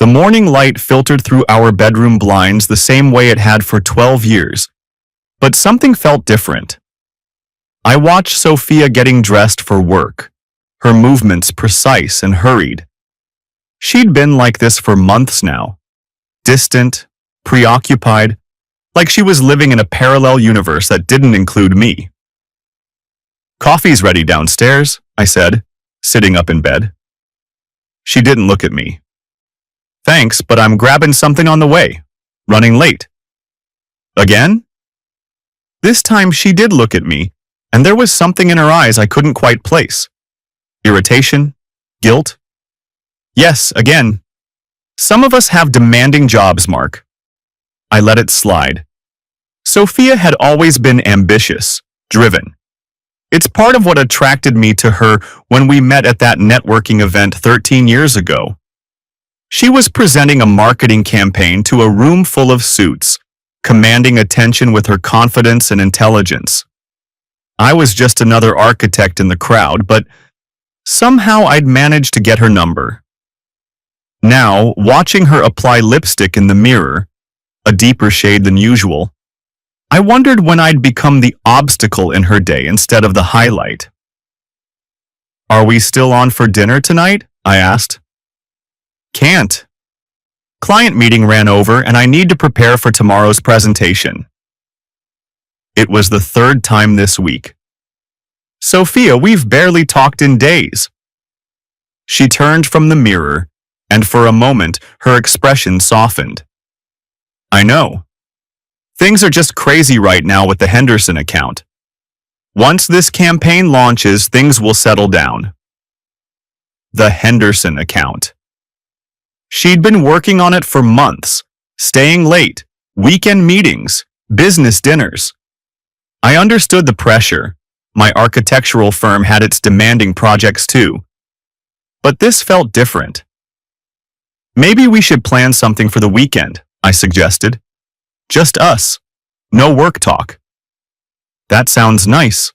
The morning light filtered through our bedroom blinds the same way it had for 12 years, but something felt different. I watched Sophia getting dressed for work, her movements precise and hurried. She'd been like this for months now, distant, preoccupied, like she was living in a parallel universe that didn't include me. "Coffee's ready downstairs," I said, sitting up in bed. She didn't look at me. "Thanks, but I'm grabbing something on the way. Running late." "Again?" This time she did look at me, and there was something in her eyes I couldn't quite place. Irritation? Guilt? "Yes, again. Some of us have demanding jobs, Mark." I let it slide. Sophia had always been ambitious, driven. It's part of what attracted me to her when we met at that networking event 13 years ago. She was presenting a marketing campaign to a room full of suits, commanding attention with her confidence and intelligence. I was just another architect in the crowd, but somehow I'd managed to get her number. Now, watching her apply lipstick in the mirror, a deeper shade than usual, I wondered when I'd become the obstacle in her day instead of the highlight. "Are we still on for dinner tonight?" I asked. "Can't. Client meeting ran over and I need to prepare for tomorrow's presentation." It was the third time this week. "Sophia, we've barely talked in days." She turned from the mirror, and for a moment her expression softened. "I know. Things are just crazy right now with the Henderson account. Once this campaign launches, things will settle down." The Henderson account. She'd been working on it for months, staying late, weekend meetings, business dinners. I understood the pressure. My architectural firm had its demanding projects too. But this felt different. "Maybe we should plan something for the weekend," I suggested. "Just us. No work talk." "That sounds nice."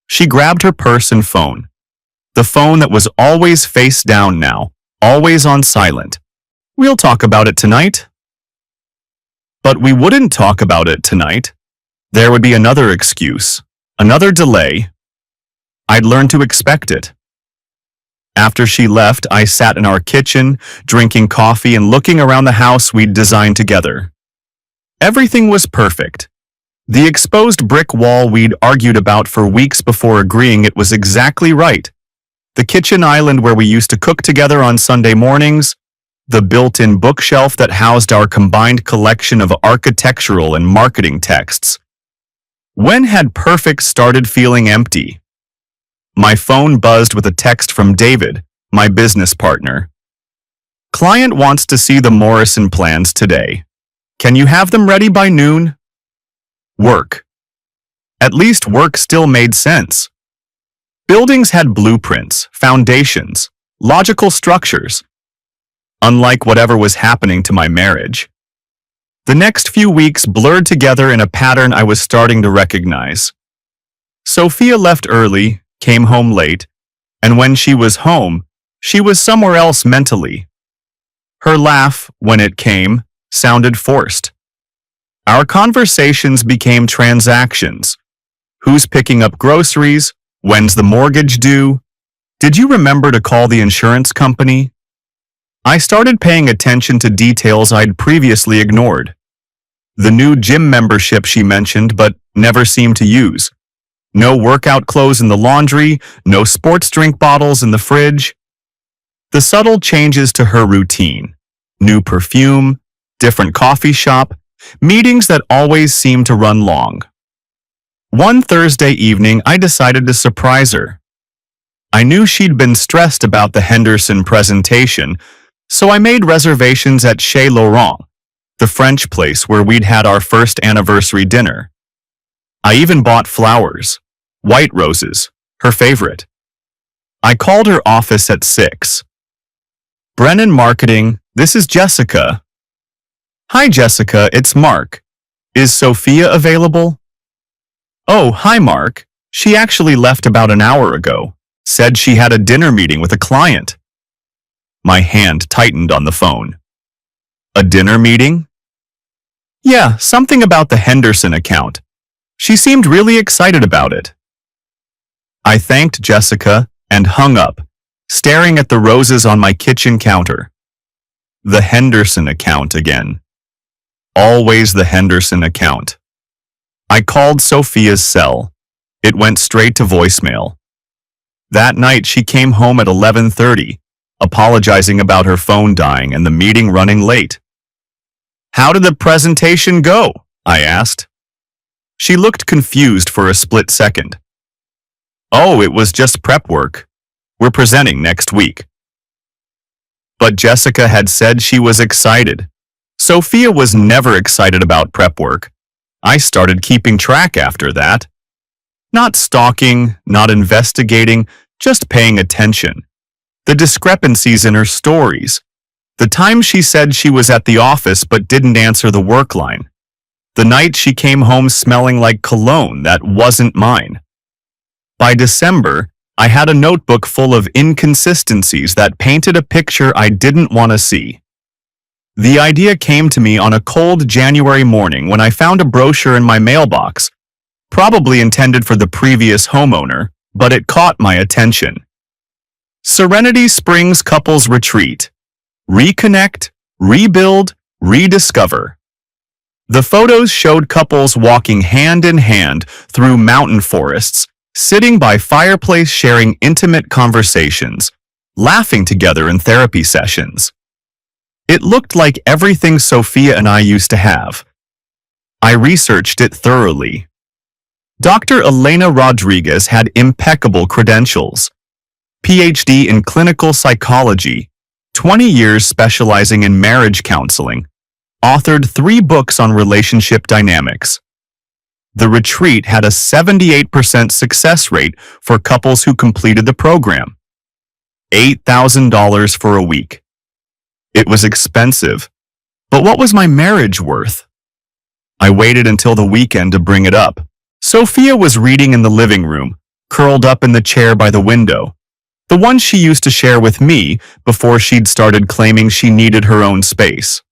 She grabbed her purse and phone. The phone that was always face down now, always on silent. "We'll talk about it tonight." But we wouldn't talk about it tonight. There would be another excuse, another delay. I'd learned to expect it. After she left, I sat in our kitchen, drinking coffee and looking around the house we'd designed together. Everything was perfect. The exposed brick wall we'd argued about for weeks before agreeing it was exactly right. The kitchen island where we used to cook together on Sunday mornings. The built-in bookshelf that housed our combined collection of architectural and marketing texts. When had perfect started feeling empty? My phone buzzed with a text from David, my business partner. "Client wants to see the Morrison plans today. Can you have them ready by noon?" Work. At least work still made sense. Buildings had blueprints, foundations, logical structures. Unlike whatever was happening to my marriage. The next few weeks blurred together in a pattern I was starting to recognize. Sophia left early, came home late, and when she was home, she was somewhere else mentally. Her laugh, when it came, sounded forced. Our conversations became transactions. Who's picking up groceries? When's the mortgage due? Did you remember to call the insurance company? I started paying attention to details I'd previously ignored. The new gym membership she mentioned but never seemed to use. No workout clothes in the laundry, no sports drink bottles in the fridge. The subtle changes to her routine. New perfume, different coffee shop, meetings that always seemed to run long. One Thursday evening, I decided to surprise her. I knew she'd been stressed about the Henderson presentation, so I made reservations at Chez Laurent, the French place where we'd had our first anniversary dinner. I even bought flowers, white roses, her favorite. I called her office at 6. "Brennan Marketing, this is Jessica." "Hi Jessica, it's Mark. Is Sophia available?" "Oh, hi Mark. She actually left about an hour ago. Said she had a dinner meeting with a client." My hand tightened on the phone. A dinner meeting? Yeah, something about the Henderson account. She seemed really excited about it. I thanked Jessica and hung up, staring at the roses on my kitchen counter. The Henderson account again. Always the Henderson account. I called Sophia's cell. It went straight to voicemail. That night she came home at 11:30, apologizing about her phone dying and the meeting running late. How did the presentation go? I asked. She looked confused for a split second. Oh, it was just prep work. We're presenting next week. But Jessica had said she was excited. Sophia was never excited about prep work. I started keeping track after that. Not stalking, not investigating, just paying attention. The discrepancies in her stories. The time she said she was at the office but didn't answer the work line. The night she came home smelling like cologne that wasn't mine. By December, I had a notebook full of inconsistencies that painted a picture I didn't want to see. The idea came to me on a cold January morning when I found a brochure in my mailbox, probably intended for the previous homeowner, but it caught my attention. Serenity Springs Couples Retreat. Reconnect, rebuild, rediscover. The photos showed couples walking hand in hand through mountain forests, sitting by fireplace sharing intimate conversations, laughing together in therapy sessions. It looked like everything Sophia and I used to have. I researched it thoroughly. Dr. Elena Rodriguez had impeccable credentials. PhD in clinical psychology, 20 years specializing in marriage counseling, authored 3 books on relationship dynamics. The retreat had a 78% success rate for couples who completed the program. $8,000 for a week. It was expensive, but what was my marriage worth? I waited until the weekend to bring it up. Sophia was reading in the living room, curled up in the chair by the window, the one she used to share with me before she'd started claiming she needed her own space.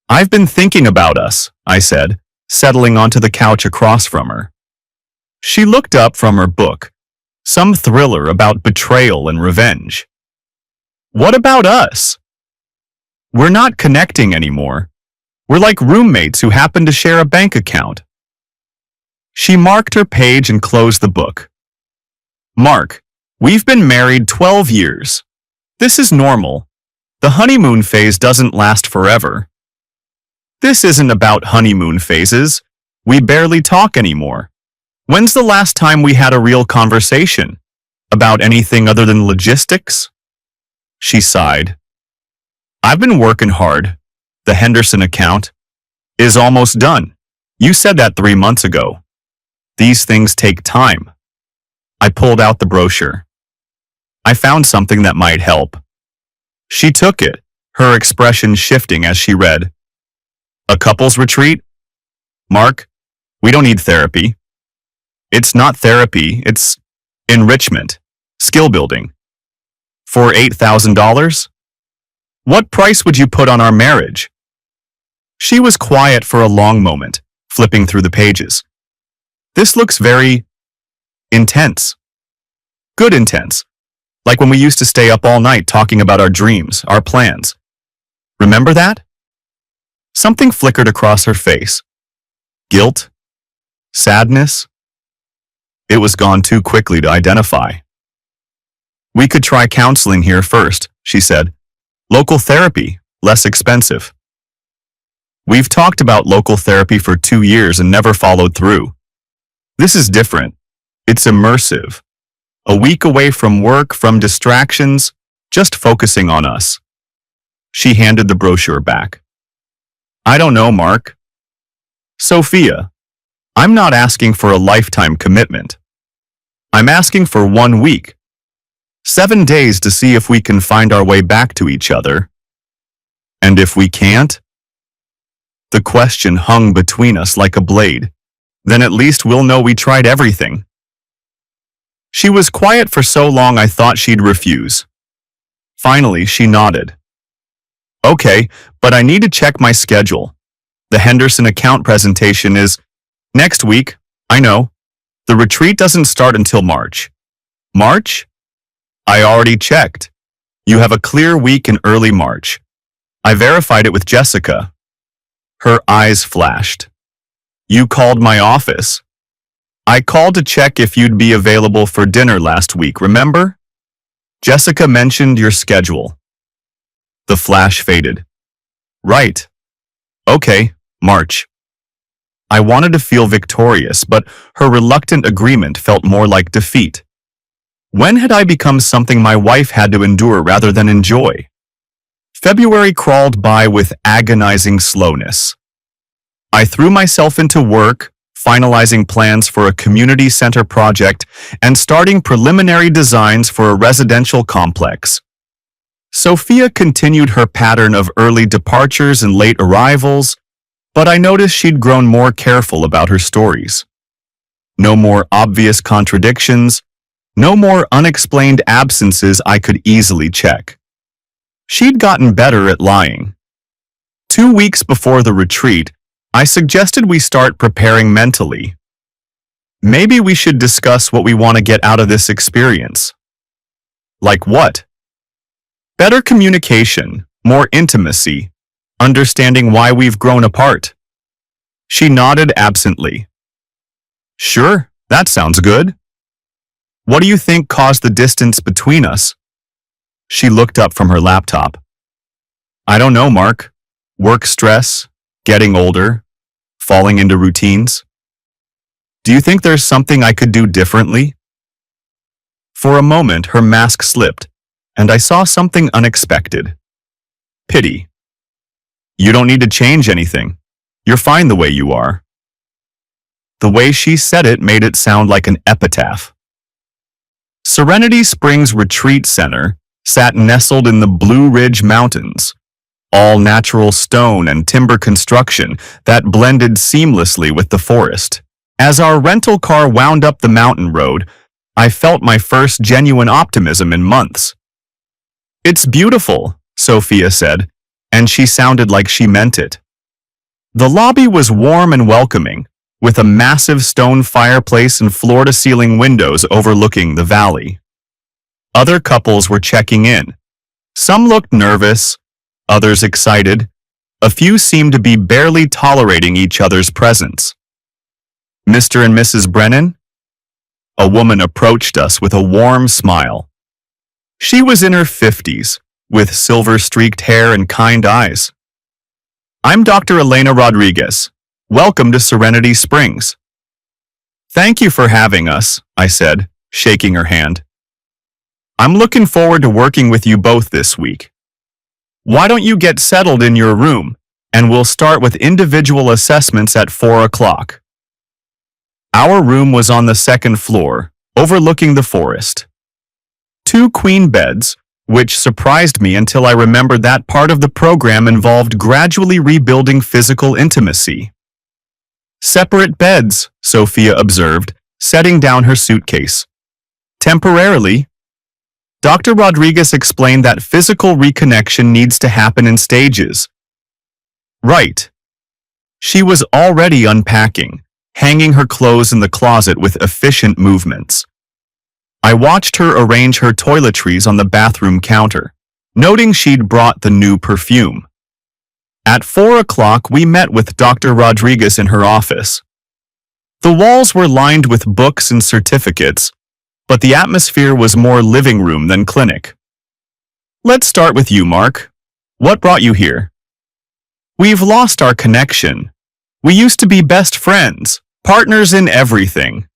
I've been thinking about us, I said, settling onto the couch across from her. She looked up from her book, some thriller about betrayal and revenge. What about us? We're not connecting anymore. We're like roommates who happen to share a bank account. She marked her page and closed the book. Mark, we've been married 12 years. This is normal. The honeymoon phase doesn't last forever. This isn't about honeymoon phases. We barely talk anymore. When's the last time we had a real conversation? About anything other than logistics? She sighed. I've been working hard. The Henderson account is almost done. You said that 3 months ago. These things take time. I pulled out the brochure. I found something that might help. She took it, her expression shifting as she read. A couples retreat? Mark, we don't need therapy. It's not therapy, it's enrichment, skill building. For $8,000? What price would you put on our marriage? She was quiet for a long moment, flipping through the pages. This looks very intense. Good intense. Like when we used to stay up all night talking about our dreams, our plans. Remember that? Something flickered across her face. Guilt? Sadness? It was gone too quickly to identify. We could try counseling here first, she said. Local therapy, less expensive. We've talked about local therapy for 2 years and never followed through. This is different. It's immersive. A week away from work, from distractions, just focusing on us. She handed the brochure back. I don't know, Mark. Sophia, I'm not asking for a lifetime commitment. I'm asking for 1 week. 7 days to see if we can find our way back to each other. And if we can't? The question hung between us like a blade. Then at least we'll know we tried everything. She was quiet for so long I thought she'd refuse. Finally, she nodded. Okay, but I need to check my schedule. The Henderson account presentation is next week. I know. The retreat doesn't start until March. March? I already checked. You have a clear week in early March. I verified it with Jessica. Her eyes flashed. You called my office. I called to check if you'd be available for dinner last week, remember? Jessica mentioned your schedule. The flash faded. Right. Okay, March. I wanted to feel victorious, but her reluctant agreement felt more like defeat. When had I become something my wife had to endure rather than enjoy? February crawled by with agonizing slowness. I threw myself into work, finalizing plans for a community center project and starting preliminary designs for a residential complex. Sophia continued her pattern of early departures and late arrivals, but I noticed she'd grown more careful about her stories. No more obvious contradictions, no more unexplained absences I could easily check. She'd gotten better at lying. 2 weeks before the retreat, I suggested we start preparing mentally. Maybe we should discuss what we want to get out of this experience. Like what? Better communication, more intimacy, understanding why we've grown apart. She nodded absently. Sure, that sounds good. What do you think caused the distance between us? She looked up from her laptop. I don't know, Mark. Work stress, getting older, falling into routines. Do you think there's something I could do differently? For a moment, her mask slipped, and I saw something unexpected. Pity. You don't need to change anything. You're fine the way you are. The way she said it made it sound like an epitaph. Serenity Springs Retreat Center sat nestled in the Blue Ridge Mountains, all natural stone and timber construction that blended seamlessly with the forest. As our rental car wound up the mountain road, I felt my first genuine optimism in months. It's beautiful, Sophia said, and she sounded like she meant it. The lobby was warm and welcoming, with a massive stone fireplace and floor-to-ceiling windows overlooking the valley. Other couples were checking in. Some looked nervous, others excited. A few seemed to be barely tolerating each other's presence. Mr. and Mrs. Brennan? A woman approached us with a warm smile. She was in her 50s, with silver-streaked hair and kind eyes. I'm Dr. Elena Rodriguez. Welcome to Serenity Springs. Thank you for having us, I said, shaking her hand. I'm looking forward to working with you both this week. Why don't you get settled in your room, and we'll start with individual assessments at 4 o'clock. Our room was on the second floor, overlooking the forest. 2 queen beds, which surprised me until I remembered that part of the program involved gradually rebuilding physical intimacy. Separate beds, Sophia observed, setting down her suitcase. Temporarily. Dr. Rodriguez explained that physical reconnection needs to happen in stages. Right. She was already unpacking, hanging her clothes in the closet with efficient movements. I watched her arrange her toiletries on the bathroom counter, noting she'd brought the new perfume. At 4 o'clock, we met with Dr. Rodriguez in her office. The walls were lined with books and certificates, but the atmosphere was more living room than clinic. Let's start with you, Mark. What brought you here? We've lost our connection. We used to be best friends, partners in everything.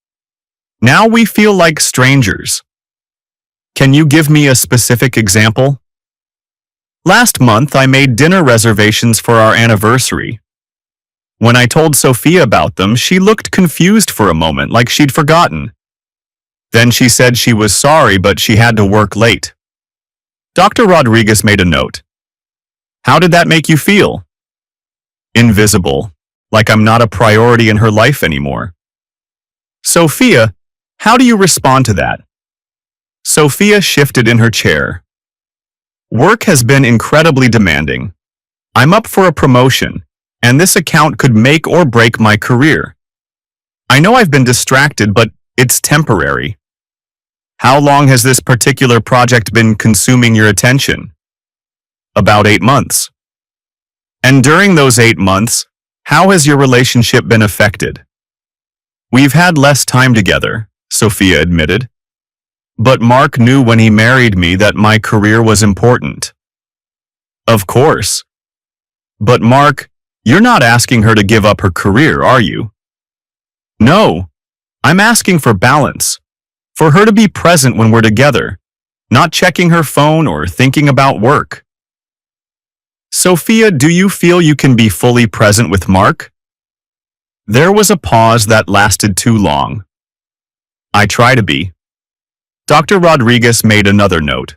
Now we feel like strangers. Can you give me a specific example? Last month, I made dinner reservations for our anniversary. When I told Sophia about them, she looked confused for a moment, like she'd forgotten. Then she said she was sorry, but she had to work late. Dr. Rodriguez made a note. How did that make you feel? Invisible, like I'm not a priority in her life anymore. Sophia, how do you respond to that? Sophia shifted in her chair. Work has been incredibly demanding. I'm up for a promotion, and this account could make or break my career. I know I've been distracted, but it's temporary. How long has this particular project been consuming your attention? About 8 months. And during those 8 months, how has your relationship been affected? We've had less time together, Sophia admitted. But Mark knew when he married me that my career was important. Of course. But Mark, you're not asking her to give up her career, are you? No. I'm asking for balance. For her to be present when we're together, not checking her phone or thinking about work. Sophia, do you feel you can be fully present with Mark? There was a pause that lasted too long. I try to be. Dr. Rodriguez made another note.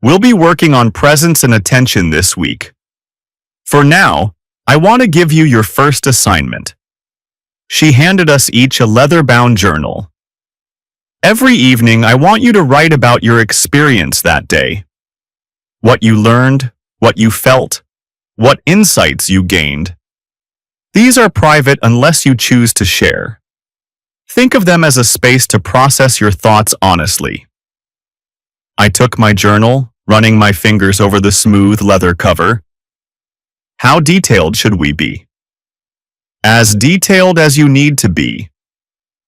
We'll be working on presence and attention this week. For now, I want to give you your first assignment. She handed us each a leather-bound journal. Every evening, I want you to write about your experience that day. What you learned, what you felt, what insights you gained. These are private unless you choose to share. Think of them as a space to process your thoughts honestly. I took my journal, running my fingers over the smooth leather cover. How detailed should we be? As detailed as you need to be.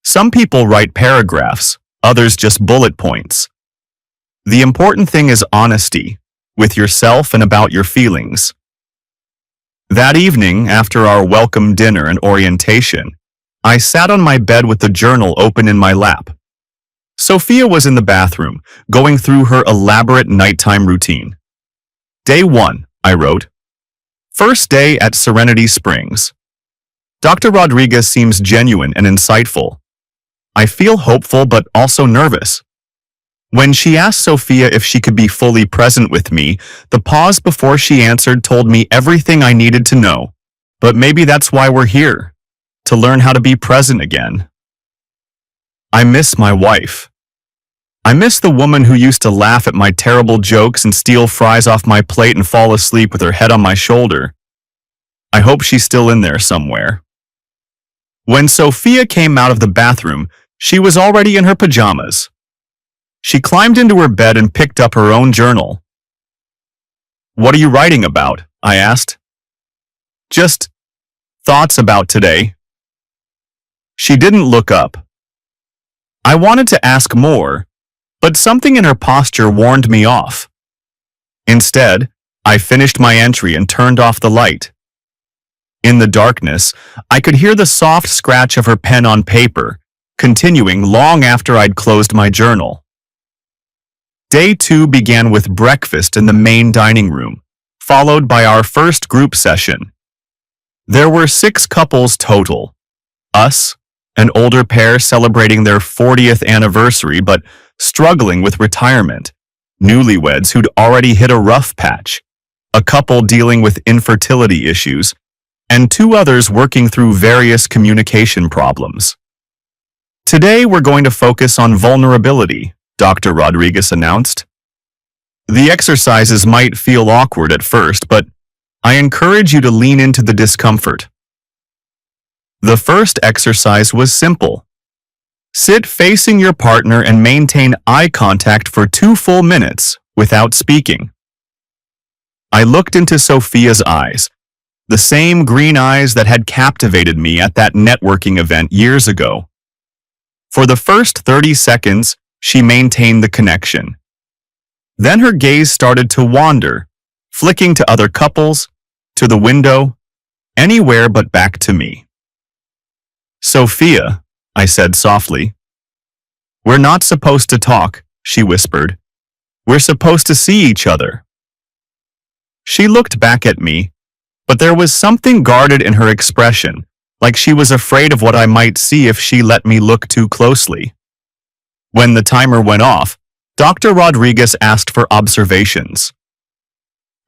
Some people write paragraphs, others just bullet points. The important thing is honesty, with yourself and about your feelings. That evening, after our welcome dinner and orientation, I sat on my bed with the journal open in my lap. Sophia was in the bathroom, going through her elaborate nighttime routine. Day 1, I wrote. First day at Serenity Springs. Dr. Rodriguez seems genuine and insightful. I feel hopeful but also nervous. When she asked Sophia if she could be fully present with me, the pause before she answered told me everything I needed to know. But maybe that's why we're here, to learn how to be present again. I miss my wife. I miss the woman who used to laugh at my terrible jokes and steal fries off my plate and fall asleep with her head on my shoulder. I hope she's still in there somewhere. When Sophia came out of the bathroom, she was already in her pajamas. She climbed into her bed and picked up her own journal. What are you writing about? I asked. Just thoughts about today. She didn't look up. I wanted to ask more, but something in her posture warned me off. Instead, I finished my entry and turned off the light. In the darkness, I could hear the soft scratch of her pen on paper, continuing long after I'd closed my journal. Day 2 began with breakfast in the main dining room, followed by our first group session. There were 6 couples total. Us, an older pair celebrating their 40th anniversary but struggling with retirement, newlyweds who'd already hit a rough patch, a couple dealing with infertility issues, and 2 others working through various communication problems. Today we're going to focus on vulnerability, Dr. Rodriguez announced. The exercises might feel awkward at first, but I encourage you to lean into the discomfort. The first exercise was simple. Sit facing your partner and maintain eye contact for 2 full minutes without speaking. I looked into Sophia's eyes, the same green eyes that had captivated me at that networking event years ago. For the first 30 seconds, she maintained the connection. Then her gaze started to wander, flicking to other couples, to the window, anywhere but back to me. Sophia, I said softly. We're not supposed to talk, she whispered. We're supposed to see each other. She looked back at me, but there was something guarded in her expression, like she was afraid of what I might see if she let me look too closely. When the timer went off, Dr. Rodriguez asked for observations.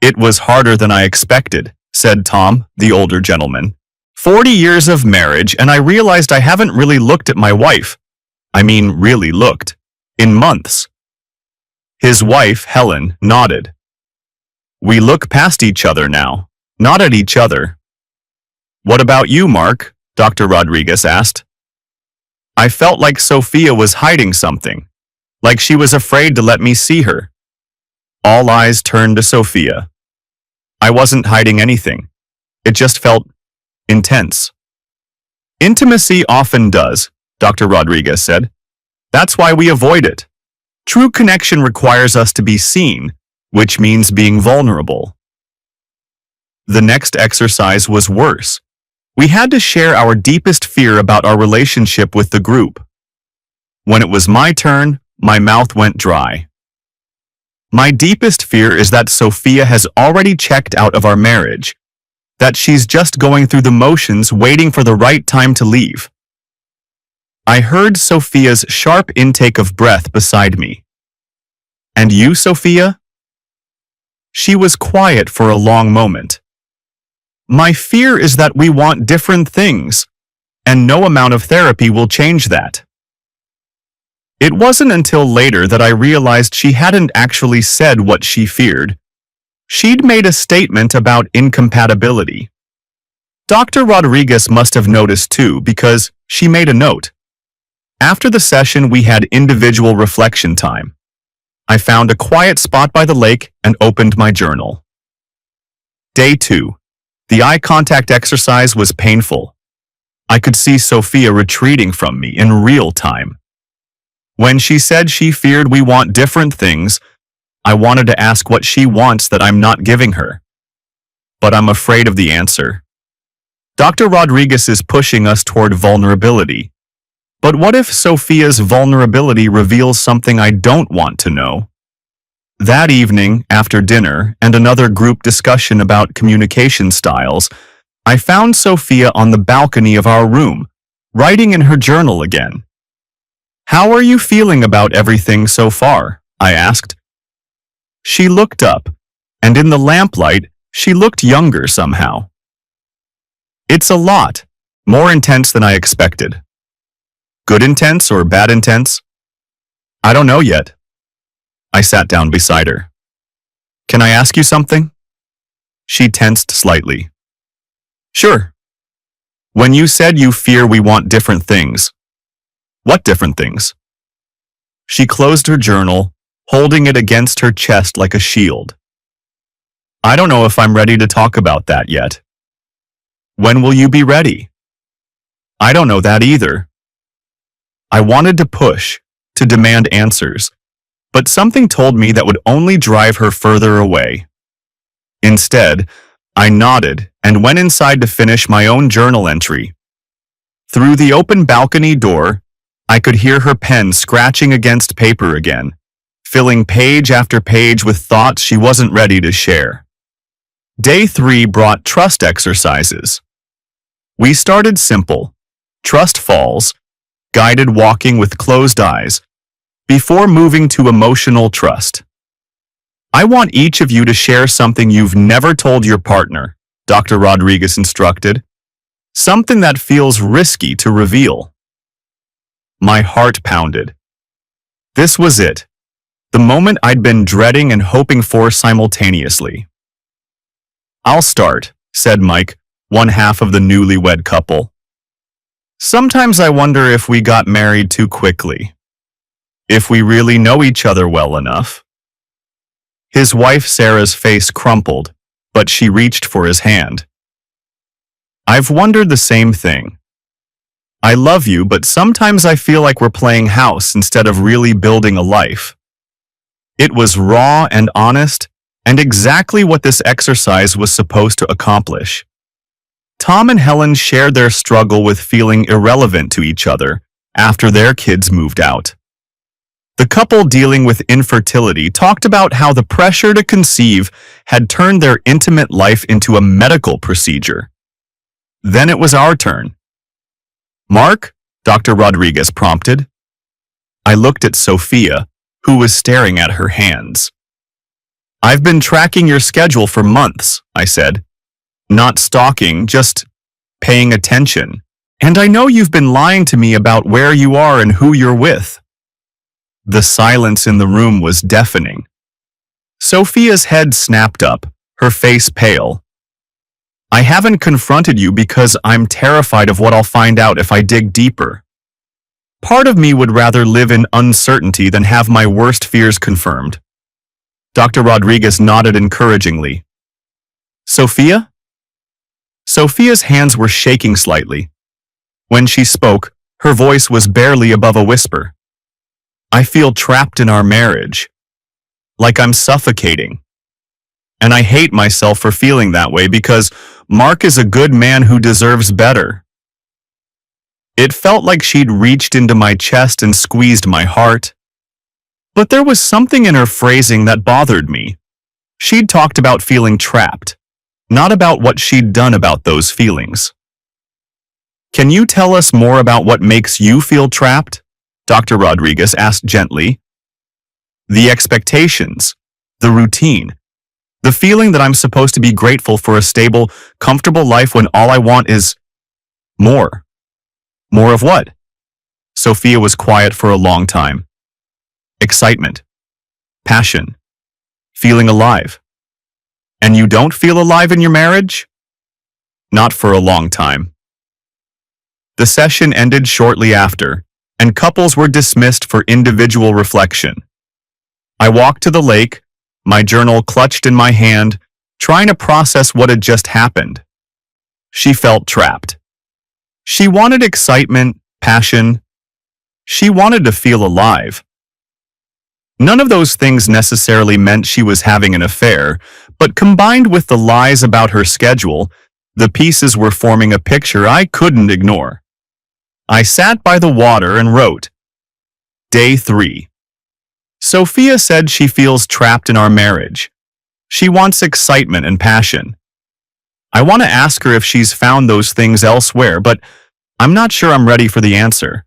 It was harder than I expected, said Tom, the older gentleman. 40 years of marriage, and I realized I haven't really looked at my wife. I mean, really looked. In months. His wife, Helen, nodded. We look past each other now, not at each other. What about you, Mark? Dr. Rodriguez asked. I felt like Sophia was hiding something, like she was afraid to let me see her. All eyes turned to Sophia. I wasn't hiding anything. It just felt intense. Intimacy often does, Dr. Rodriguez said. That's why we avoid it. True connection requires us to be seen, which means being vulnerable. The next exercise was worse. We had to share our deepest fear about our relationship with the group. When it was my turn, my mouth went dry. My deepest fear is that Sophia has already checked out of our marriage, that she's just going through the motions waiting for the right time to leave. I heard Sophia's sharp intake of breath beside me. And you, Sophia? She was quiet for a long moment. My fear is that we want different things, and no amount of therapy will change that. It wasn't until later that I realized she hadn't actually said what she feared. She'd made a statement about incompatibility. Dr. Rodriguez must have noticed too, because she made a note. After the session, we had individual reflection time. I found a quiet spot by the lake and opened my journal. Day 2. The eye contact exercise was painful. I could see Sophia retreating from me in real time. When she said she feared we want different things, I wanted to ask what she wants that I'm not giving her. But I'm afraid of the answer. Dr. Rodriguez is pushing us toward vulnerability. But what if Sophia's vulnerability reveals something I don't want to know? That evening, after dinner and another group discussion about communication styles, I found Sophia on the balcony of our room, writing in her journal again. How are you feeling about everything so far? I asked. She looked up, and in the lamplight, she looked younger somehow. It's a lot, more intense than I expected. Good intense or bad intense? I don't know yet. I sat down beside her. Can I ask you something? She tensed slightly. Sure. When you said you fear we want different things, what different things? She closed her journal, holding it against her chest like a shield. I don't know if I'm ready to talk about that yet. When will you be ready? I don't know that either. I wanted to push, to demand answers, but something told me that would only drive her further away. Instead, I nodded and went inside to finish my own journal entry. Through the open balcony door, I could hear her pen scratching against paper again, filling page after page with thoughts she wasn't ready to share. Day 3 brought trust exercises. We started simple, trust falls, guided walking with closed eyes, before moving to emotional trust. I want each of you to share something you've never told your partner, Dr. Rodriguez instructed. Something that feels risky to reveal. My heart pounded. This was it. The moment I'd been dreading and hoping for simultaneously. I'll start, said Mike, one half of the newlywed couple. Sometimes I wonder if we got married too quickly. If we really know each other well enough. His wife Sarah's face crumpled, but she reached for his hand. I've wondered the same thing. I love you, but sometimes I feel like we're playing house instead of really building a life. It was raw and honest, and exactly what this exercise was supposed to accomplish. Tom and Helen shared their struggle with feeling irrelevant to each other after their kids moved out. The couple dealing with infertility talked about how the pressure to conceive had turned their intimate life into a medical procedure. Then it was our turn. Mark? Dr. Rodriguez prompted. I looked at Sophia, who was staring at her hands. I've been tracking your schedule for months, I said. Not stalking, just paying attention. And I know you've been lying to me about where you are and who you're with. The silence in the room was deafening. Sophia's head snapped up, her face pale. I haven't confronted you because I'm terrified of what I'll find out if I dig deeper. Part of me would rather live in uncertainty than have my worst fears confirmed. Dr. Rodriguez nodded encouragingly. Sophia? Sophia's hands were shaking slightly. When she spoke, her voice was barely above a whisper. I feel trapped in our marriage. Like I'm suffocating. And I hate myself for feeling that way because Mark is a good man who deserves better. It felt like she'd reached into my chest and squeezed my heart. But there was something in her phrasing that bothered me. She'd talked about feeling trapped, not about what she'd done about those feelings. Can you tell us more about what makes you feel trapped? Dr. Rodriguez asked gently. The expectations, the routine, the feeling that I'm supposed to be grateful for a stable, comfortable life when all I want is more. More of what? Sophia was quiet for a long time. Excitement. Passion. Feeling alive. And you don't feel alive in your marriage? Not for a long time. The session ended shortly after, and couples were dismissed for individual reflection. I walked to the lake, my journal clutched in my hand, trying to process what had just happened. She felt trapped. She wanted excitement, passion. She wanted to feel alive. None of those things necessarily meant she was having an affair, but combined with the lies about her schedule, the pieces were forming a picture I couldn't ignore. I sat by the water and wrote. Day 3. Sophia said she feels trapped in our marriage. She wants excitement and passion. I want to ask her if she's found those things elsewhere, but I'm not sure I'm ready for the answer.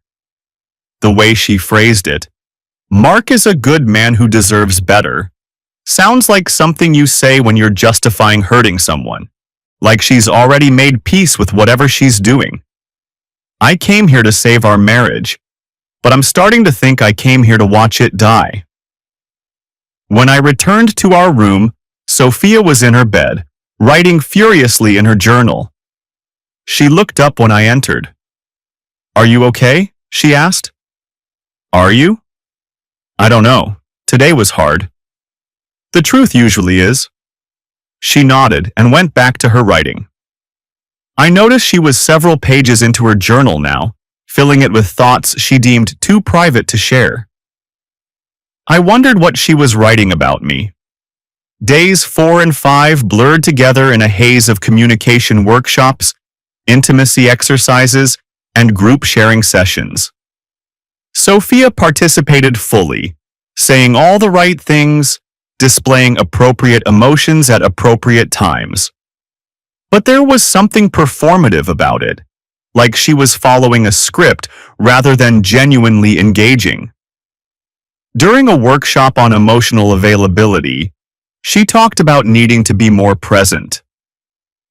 The way she phrased it, Mark is a good man who deserves better, sounds like something you say when you're justifying hurting someone, like she's already made peace with whatever she's doing. I came here to save our marriage, but I'm starting to think I came here to watch it die. When I returned to our room, Sophia was in her bed, writing furiously in her journal. She looked up when I entered. Are you okay? She asked. Are you? I don't know. Today was hard. The truth usually is. She nodded and went back to her writing. I noticed she was several pages into her journal now, filling it with thoughts she deemed too private to share. I wondered what she was writing about me. Days 4 and 5 blurred together in a haze of communication workshops, intimacy exercises, and group sharing sessions. Sophia participated fully, saying all the right things, displaying appropriate emotions at appropriate times. But there was something performative about it, like she was following a script rather than genuinely engaging. During a workshop on emotional availability, she talked about needing to be more present.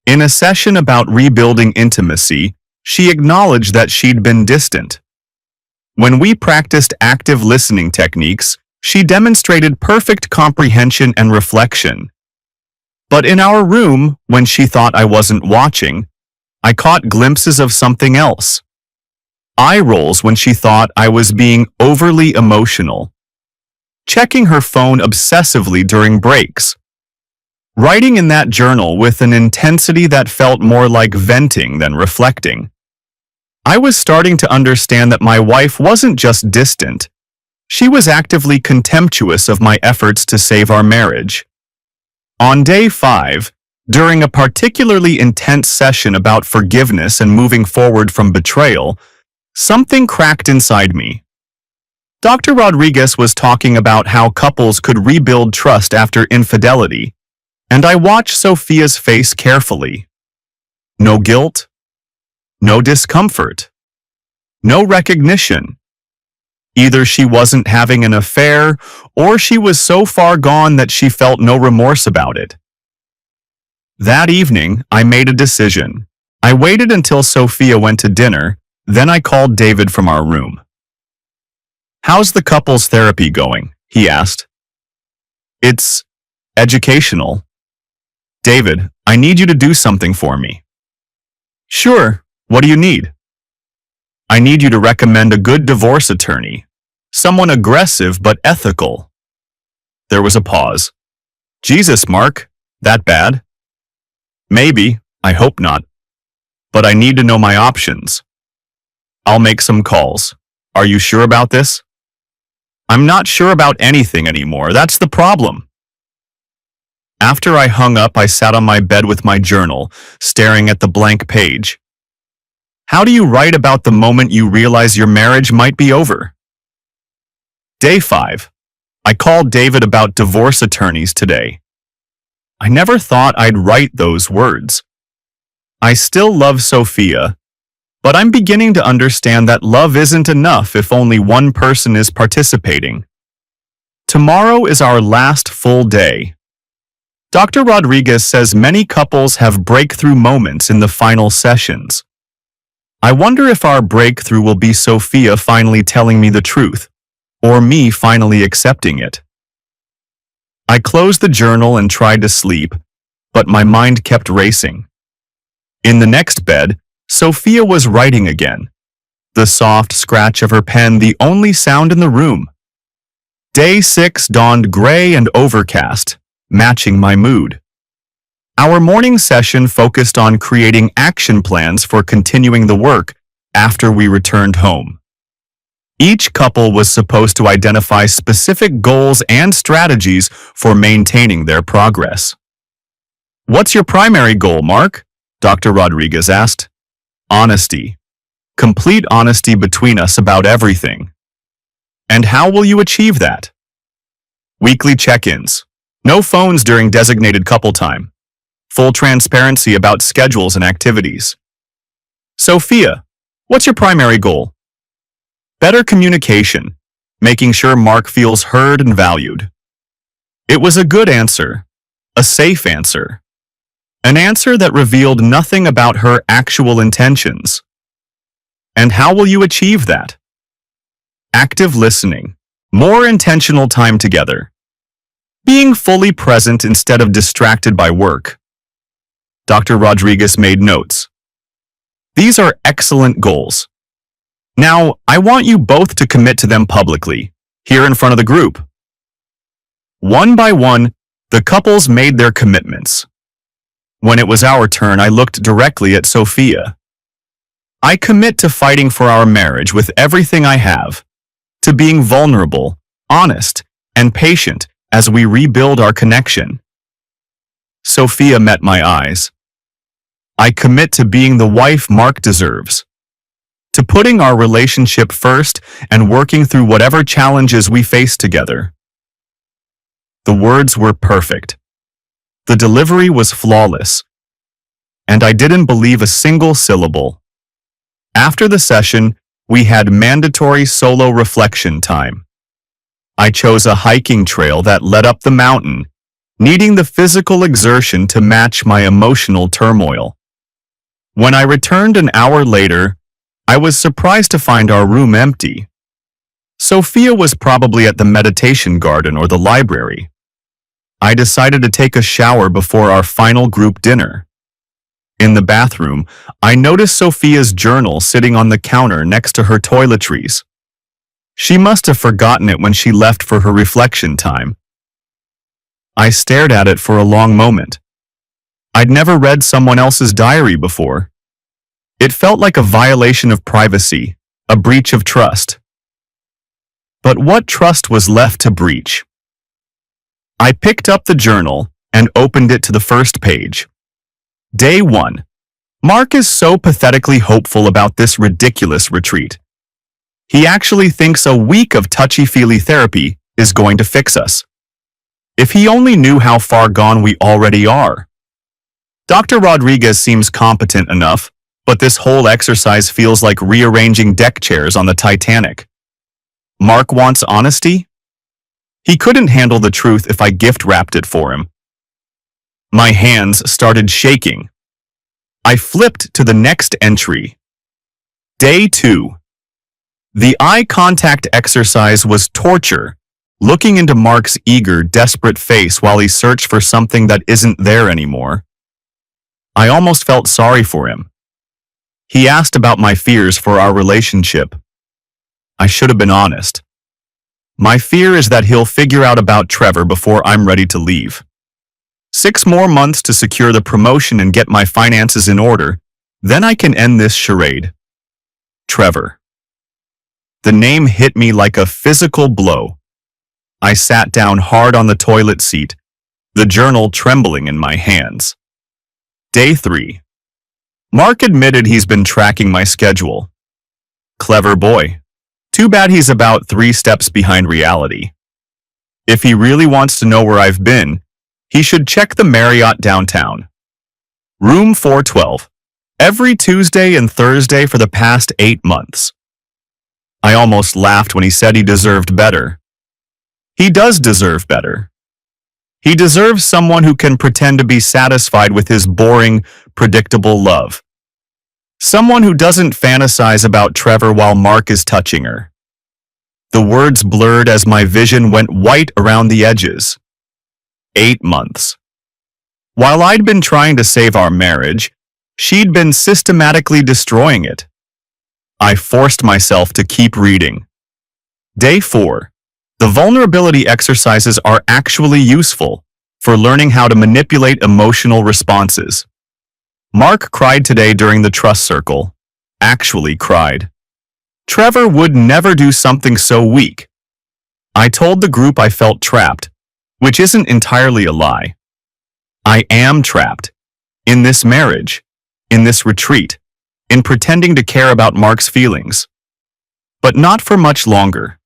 In a session about rebuilding intimacy, she acknowledged that she'd been distant. When we practiced active listening techniques, she demonstrated perfect comprehension and reflection. But in our room, when she thought I wasn't watching, I caught glimpses of something else. Eye rolls when she thought I was being overly emotional. Checking her phone obsessively during breaks. Writing in that journal with an intensity that felt more like venting than reflecting. I was starting to understand that my wife wasn't just distant. She was actively contemptuous of my efforts to save our marriage. On day 5, during a particularly intense session about forgiveness and moving forward from betrayal, something cracked inside me. Dr. Rodriguez was talking about how couples could rebuild trust after infidelity, and I watched Sophia's face carefully. No guilt, no discomfort, no recognition. Either she wasn't having an affair, or she was so far gone that she felt no remorse about it. That evening, I made a decision. I waited until Sophia went to dinner, then I called David from our room. How's the couples therapy going? He asked. It's educational. David, I need you to do something for me. Sure, what do you need? I need you to recommend a good divorce attorney. Someone aggressive but ethical. There was a pause. Jesus, Mark, that bad? Maybe, I hope not. But I need to know my options. I'll make some calls. Are you sure about this? I'm not sure about anything anymore, that's the problem. After I hung up, I sat on my bed with my journal, staring at the blank page. How do you write about the moment you realize your marriage might be over? Day 5. I called David about divorce attorneys today. I never thought I'd write those words. I still love Sophia, but I'm beginning to understand that love isn't enough if only one person is participating. Tomorrow is our last full day. Dr. Rodriguez says many couples have breakthrough moments in the final sessions. I wonder if our breakthrough will be Sophia finally telling me the truth, or me finally accepting it. I closed the journal and tried to sleep, but my mind kept racing. In the next bed, Sophia was writing again, the soft scratch of her pen the only sound in the room. Day 6 dawned gray and overcast, matching my mood. Our morning session focused on creating action plans for continuing the work after we returned home. Each couple was supposed to identify specific goals and strategies for maintaining their progress. What's your primary goal, Mark? Dr. Rodriguez asked. Honesty. Complete honesty between us about everything. And how will you achieve that? Weekly check-ins. No phones during designated couple time. Full transparency about schedules and activities. Sophia, what's your primary goal? Better communication, making sure Mark feels heard and valued. It was a good answer, a safe answer. An answer that revealed nothing about her actual intentions. And how will you achieve that? Active listening, more intentional time together. Being fully present instead of distracted by work. Dr. Rodriguez made notes. These are excellent goals. Now, I want you both to commit to them publicly, here in front of the group. One by one, the couples made their commitments. When it was our turn, I looked directly at Sophia. I commit to fighting for our marriage with everything I have, to being vulnerable, honest, and patient as we rebuild our connection. Sophia met my eyes. I commit to being the wife Mark deserves, to putting our relationship first and working through whatever challenges we face together. The words were perfect. The delivery was flawless, and I didn't believe a single syllable. After the session, we had mandatory solo reflection time. I chose a hiking trail that led up the mountain, needing the physical exertion to match my emotional turmoil. When I returned an hour later, I was surprised to find our room empty. Sophia was probably at the meditation garden or the library. I decided to take a shower before our final group dinner. In the bathroom, I noticed Sophia's journal sitting on the counter next to her toiletries. She must have forgotten it when she left for her reflection time. I stared at it for a long moment. I'd never read someone else's diary before. It felt like a violation of privacy, a breach of trust. But what trust was left to breach? I picked up the journal and opened it to the first page. Day 1. Mark is so pathetically hopeful about this ridiculous retreat. He actually thinks a week of touchy-feely therapy is going to fix us. If he only knew how far gone we already are. Dr. Rodriguez seems competent enough, but this whole exercise feels like rearranging deck chairs on the Titanic. Mark wants honesty? He couldn't handle the truth if I gift-wrapped it for him. My hands started shaking. I flipped to the next entry. Day 2. The eye contact exercise was torture, looking into Mark's eager, desperate face while he searched for something that isn't there anymore. I almost felt sorry for him. He asked about my fears for our relationship. I should have been honest. My fear is that he'll figure out about Trevor before I'm ready to leave. 6 more months to secure the promotion and get my finances in order, then I can end this charade. Trevor. The name hit me like a physical blow. I sat down hard on the toilet seat, the journal trembling in my hands. Day 3. Mark admitted he's been tracking my schedule. Clever boy. Too bad he's about 3 steps behind reality. If he really wants to know where I've been, he should check the Marriott downtown. Room 412. Every Tuesday and Thursday for the past 8 months. I almost laughed when he said he deserved better. He does deserve better. He deserves someone who can pretend to be satisfied with his boring, predictable love. Someone who doesn't fantasize about Trevor while Mark is touching her. The words blurred as my vision went white around the edges. 8 months. While I'd been trying to save our marriage, she'd been systematically destroying it. I forced myself to keep reading. Day 4. The vulnerability exercises are actually useful for learning how to manipulate emotional responses. Mark cried today during the trust circle. Actually cried. Trevor would never do something so weak. I told the group I felt trapped, which isn't entirely a lie. I am trapped. In this marriage. In this retreat. In pretending to care about Mark's feelings. But not for much longer.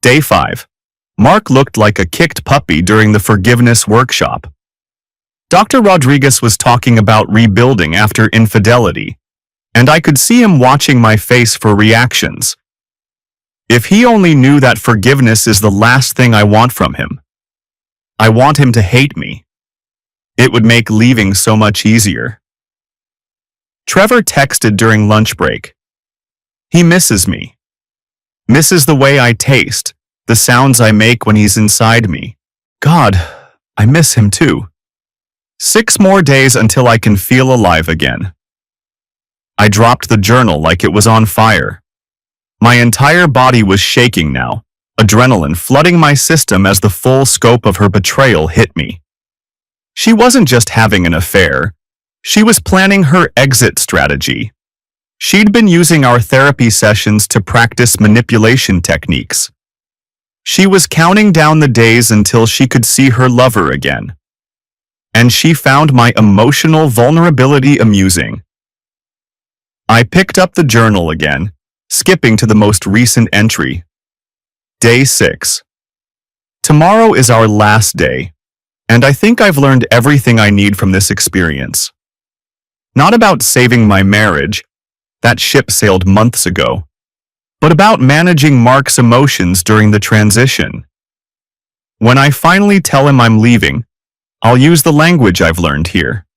Day 5. Mark looked like a kicked puppy during the forgiveness workshop. Dr. Rodriguez was talking about rebuilding after infidelity, and I could see him watching my face for reactions. If he only knew that forgiveness is the last thing I want from him. I want him to hate me. It would make leaving so much easier. Trevor texted during lunch break. He misses me. Misses the way I taste, the sounds I make when he's inside me. God, I miss him too. 6 more days until I can feel alive again. I dropped the journal like it was on fire. My entire body was shaking now, adrenaline flooding my system as the full scope of her betrayal hit me. She wasn't just having an affair. She was planning her exit strategy. She'd been using our therapy sessions to practice manipulation techniques. She was counting down the days until she could see her lover again. And she found my emotional vulnerability amusing. I picked up the journal again, skipping to the most recent entry. Day 6. Tomorrow is our last day, and I think I've learned everything I need from this experience. Not about saving my marriage, that ship sailed months ago, but about managing Mark's emotions during the transition. When I finally tell him I'm leaving, I'll use the language I've learned here.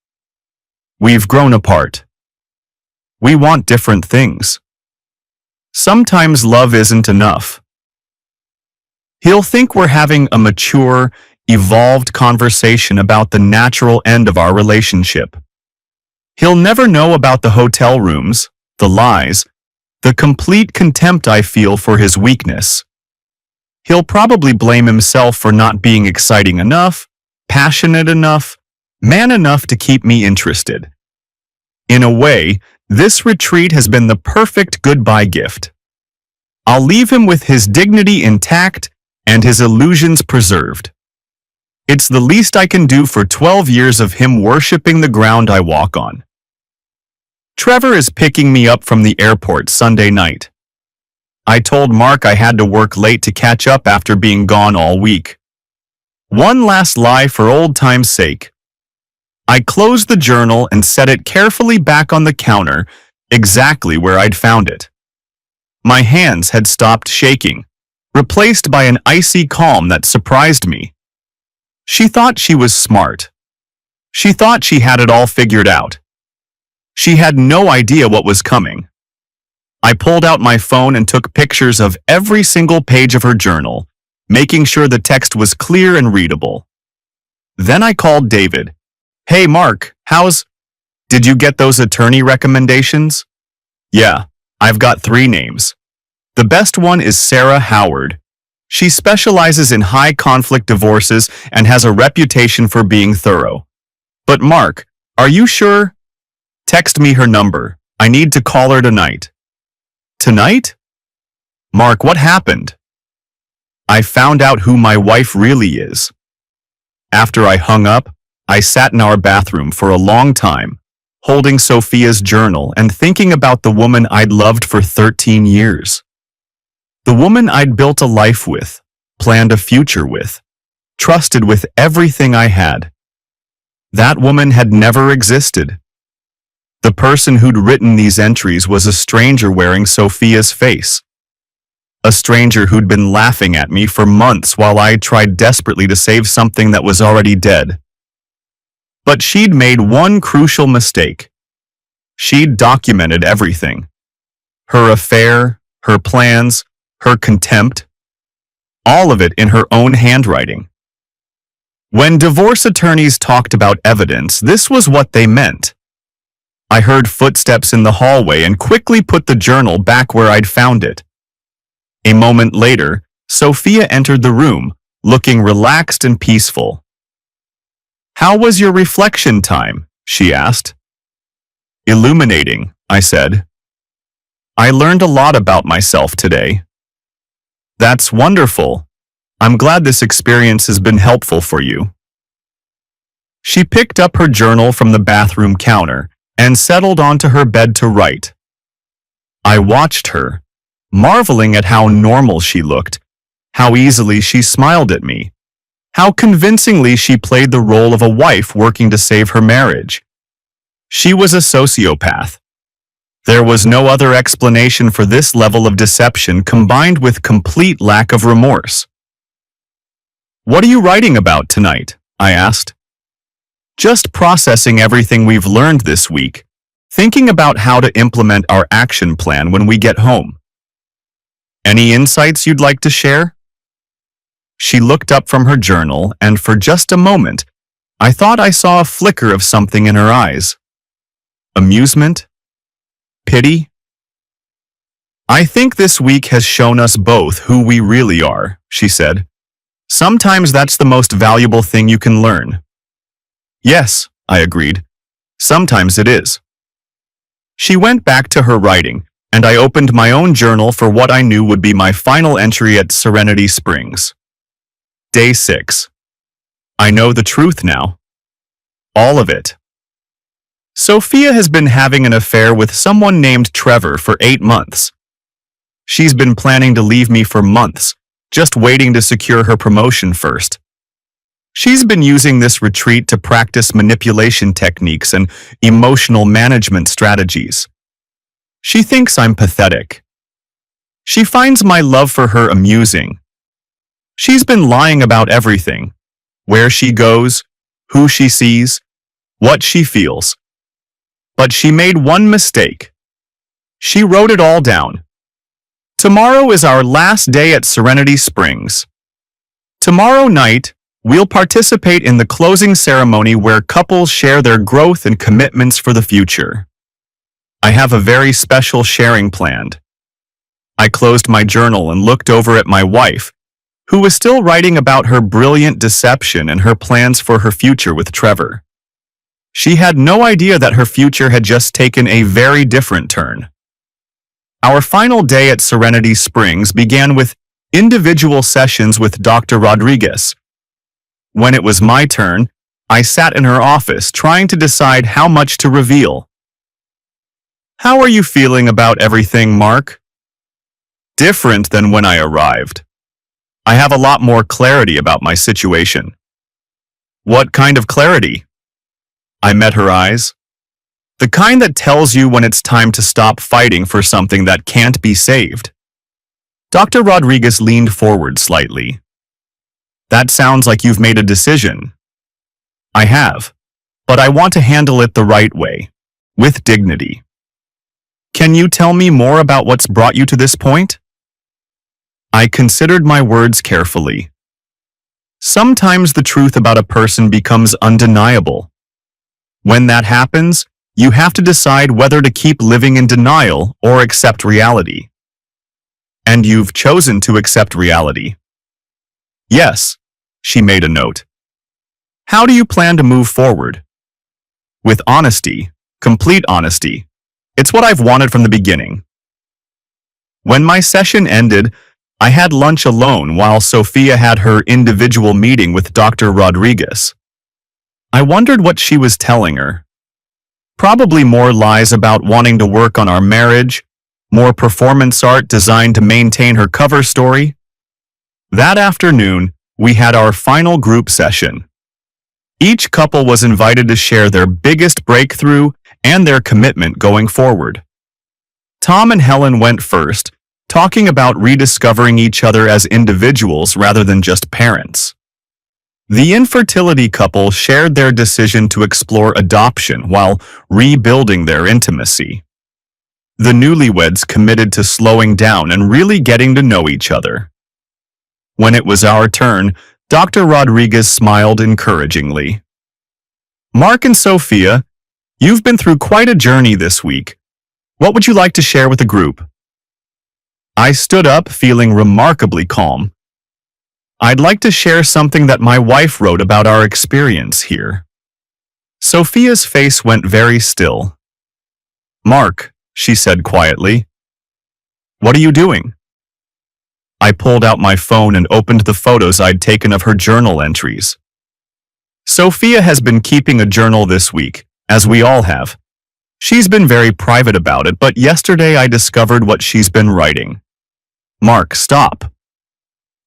We've grown apart. We want different things. Sometimes love isn't enough. He'll think we're having a mature, evolved conversation about the natural end of our relationship. He'll never know about the hotel rooms, the lies, the complete contempt I feel for his weakness. He'll probably blame himself for not being exciting enough, passionate enough, man enough to keep me interested. In a way, this retreat has been the perfect goodbye gift. I'll leave him with his dignity intact and his illusions preserved. It's the least I can do for 12 years of him worshipping the ground I walk on. Trevor is picking me up from the airport Sunday night. I told Mark I had to work late to catch up after being gone all week. One last lie for old time's sake. I closed the journal and set it carefully back on the counter, exactly where I'd found it. My hands had stopped shaking, replaced by an icy calm that surprised me. She thought she was smart. She thought she had it all figured out. She had no idea what was coming. I pulled out my phone and took pictures of every single page of her journal, making sure the text was clear and readable. Then I called David. Hey Mark, did you get those attorney recommendations? Yeah, I've got 3 names. The best one is Sarah Howard. She specializes in high-conflict divorces and has a reputation for being thorough. But Mark, are you sure? Text me her number. I need to call her tonight. Tonight? Mark, what happened? I found out who my wife really is. After I hung up, I sat in our bathroom for a long time, holding Sophia's journal and thinking about the woman I'd loved for 13 years. The woman I'd built a life with, planned a future with, trusted with everything I had. That woman had never existed. The person who'd written these entries was a stranger wearing Sophia's face. A stranger who'd been laughing at me for months while I tried desperately to save something that was already dead. But she'd made one crucial mistake. She'd documented everything. Her affair, her plans, her contempt. All of it in her own handwriting. When divorce attorneys talked about evidence, this was what they meant. I heard footsteps in the hallway and quickly put the journal back where I'd found it. A moment later, Sophia entered the room, looking relaxed and peaceful. How was your reflection time? She asked. Illuminating, I said. I learned a lot about myself today. That's wonderful. I'm glad this experience has been helpful for you. She picked up her journal from the bathroom counter and settled onto her bed to write. I watched her, marveling at how normal she looked, how easily she smiled at me, how convincingly she played the role of a wife working to save her marriage. She was a sociopath. There was no other explanation for this level of deception combined with complete lack of remorse. What are you writing about tonight? I asked. Just processing everything we've learned this week, thinking about how to implement our action plan when we get home. Any insights you'd like to share? She looked up from her journal, and for just a moment, I thought I saw a flicker of something in her eyes. Amusement? Pity? I think this week has shown us both who we really are, she said. Sometimes that's the most valuable thing you can learn. Yes, I agreed. Sometimes it is. She went back to her writing, and I opened my own journal for what I knew would be my final entry at Serenity Springs. Day 6. I know the truth now. All of it. Sophia has been having an affair with someone named Trevor for 8 months. She's been planning to leave me for months, just waiting to secure her promotion first. She's been using this retreat to practice manipulation techniques and emotional management strategies. She thinks I'm pathetic. She finds my love for her amusing. She's been lying about everything. Where she goes, who she sees, what she feels. But she made one mistake. She wrote it all down. Tomorrow is our last day at Serenity Springs. Tomorrow night, we'll participate in the closing ceremony where couples share their growth and commitments for the future. I have a very special sharing planned. I closed my journal and looked over at my wife, who was still writing about her brilliant deception and her plans for her future with Trevor. She had no idea that her future had just taken a very different turn. Our final day at Serenity Springs began with individual sessions with Dr. Rodriguez. When it was my turn, I sat in her office trying to decide how much to reveal. How are you feeling about everything, Mark? Different than when I arrived. I have a lot more clarity about my situation. What kind of clarity? I met her eyes. The kind that tells you when it's time to stop fighting for something that can't be saved. Dr. Rodriguez leaned forward slightly. That sounds like you've made a decision. I have, but I want to handle it the right way, with dignity. Can you tell me more about what's brought you to this point? I considered my words carefully. Sometimes the truth about a person becomes undeniable. When that happens, you have to decide whether to keep living in denial or accept reality. And you've chosen to accept reality. Yes, she made a note. How do you plan to move forward? With honesty, complete honesty. It's what I've wanted from the beginning. When my session ended, I had lunch alone while Sophia had her individual meeting with Dr. Rodriguez. I wondered what she was telling her. Probably more lies about wanting to work on our marriage, more performance art designed to maintain her cover story. That afternoon, we had our final group session. Each couple was invited to share their biggest breakthrough and their commitment going forward. Tom and Helen went first, talking about rediscovering each other as individuals rather than just parents. The infertility couple shared their decision to explore adoption while rebuilding their intimacy. The newlyweds committed to slowing down and really getting to know each other. When it was our turn, Dr. Rodriguez smiled encouragingly. Mark and Sophia, you've been through quite a journey this week. What would you like to share with the group? I stood up, feeling remarkably calm. I'd like to share something that my wife wrote about our experience here. Sophia's face went very still. Mark, she said quietly. What are you doing? I pulled out my phone and opened the photos I'd taken of her journal entries. Sophia has been keeping a journal this week, as we all have. She's been very private about it, but yesterday I discovered what she's been writing. Mark, stop.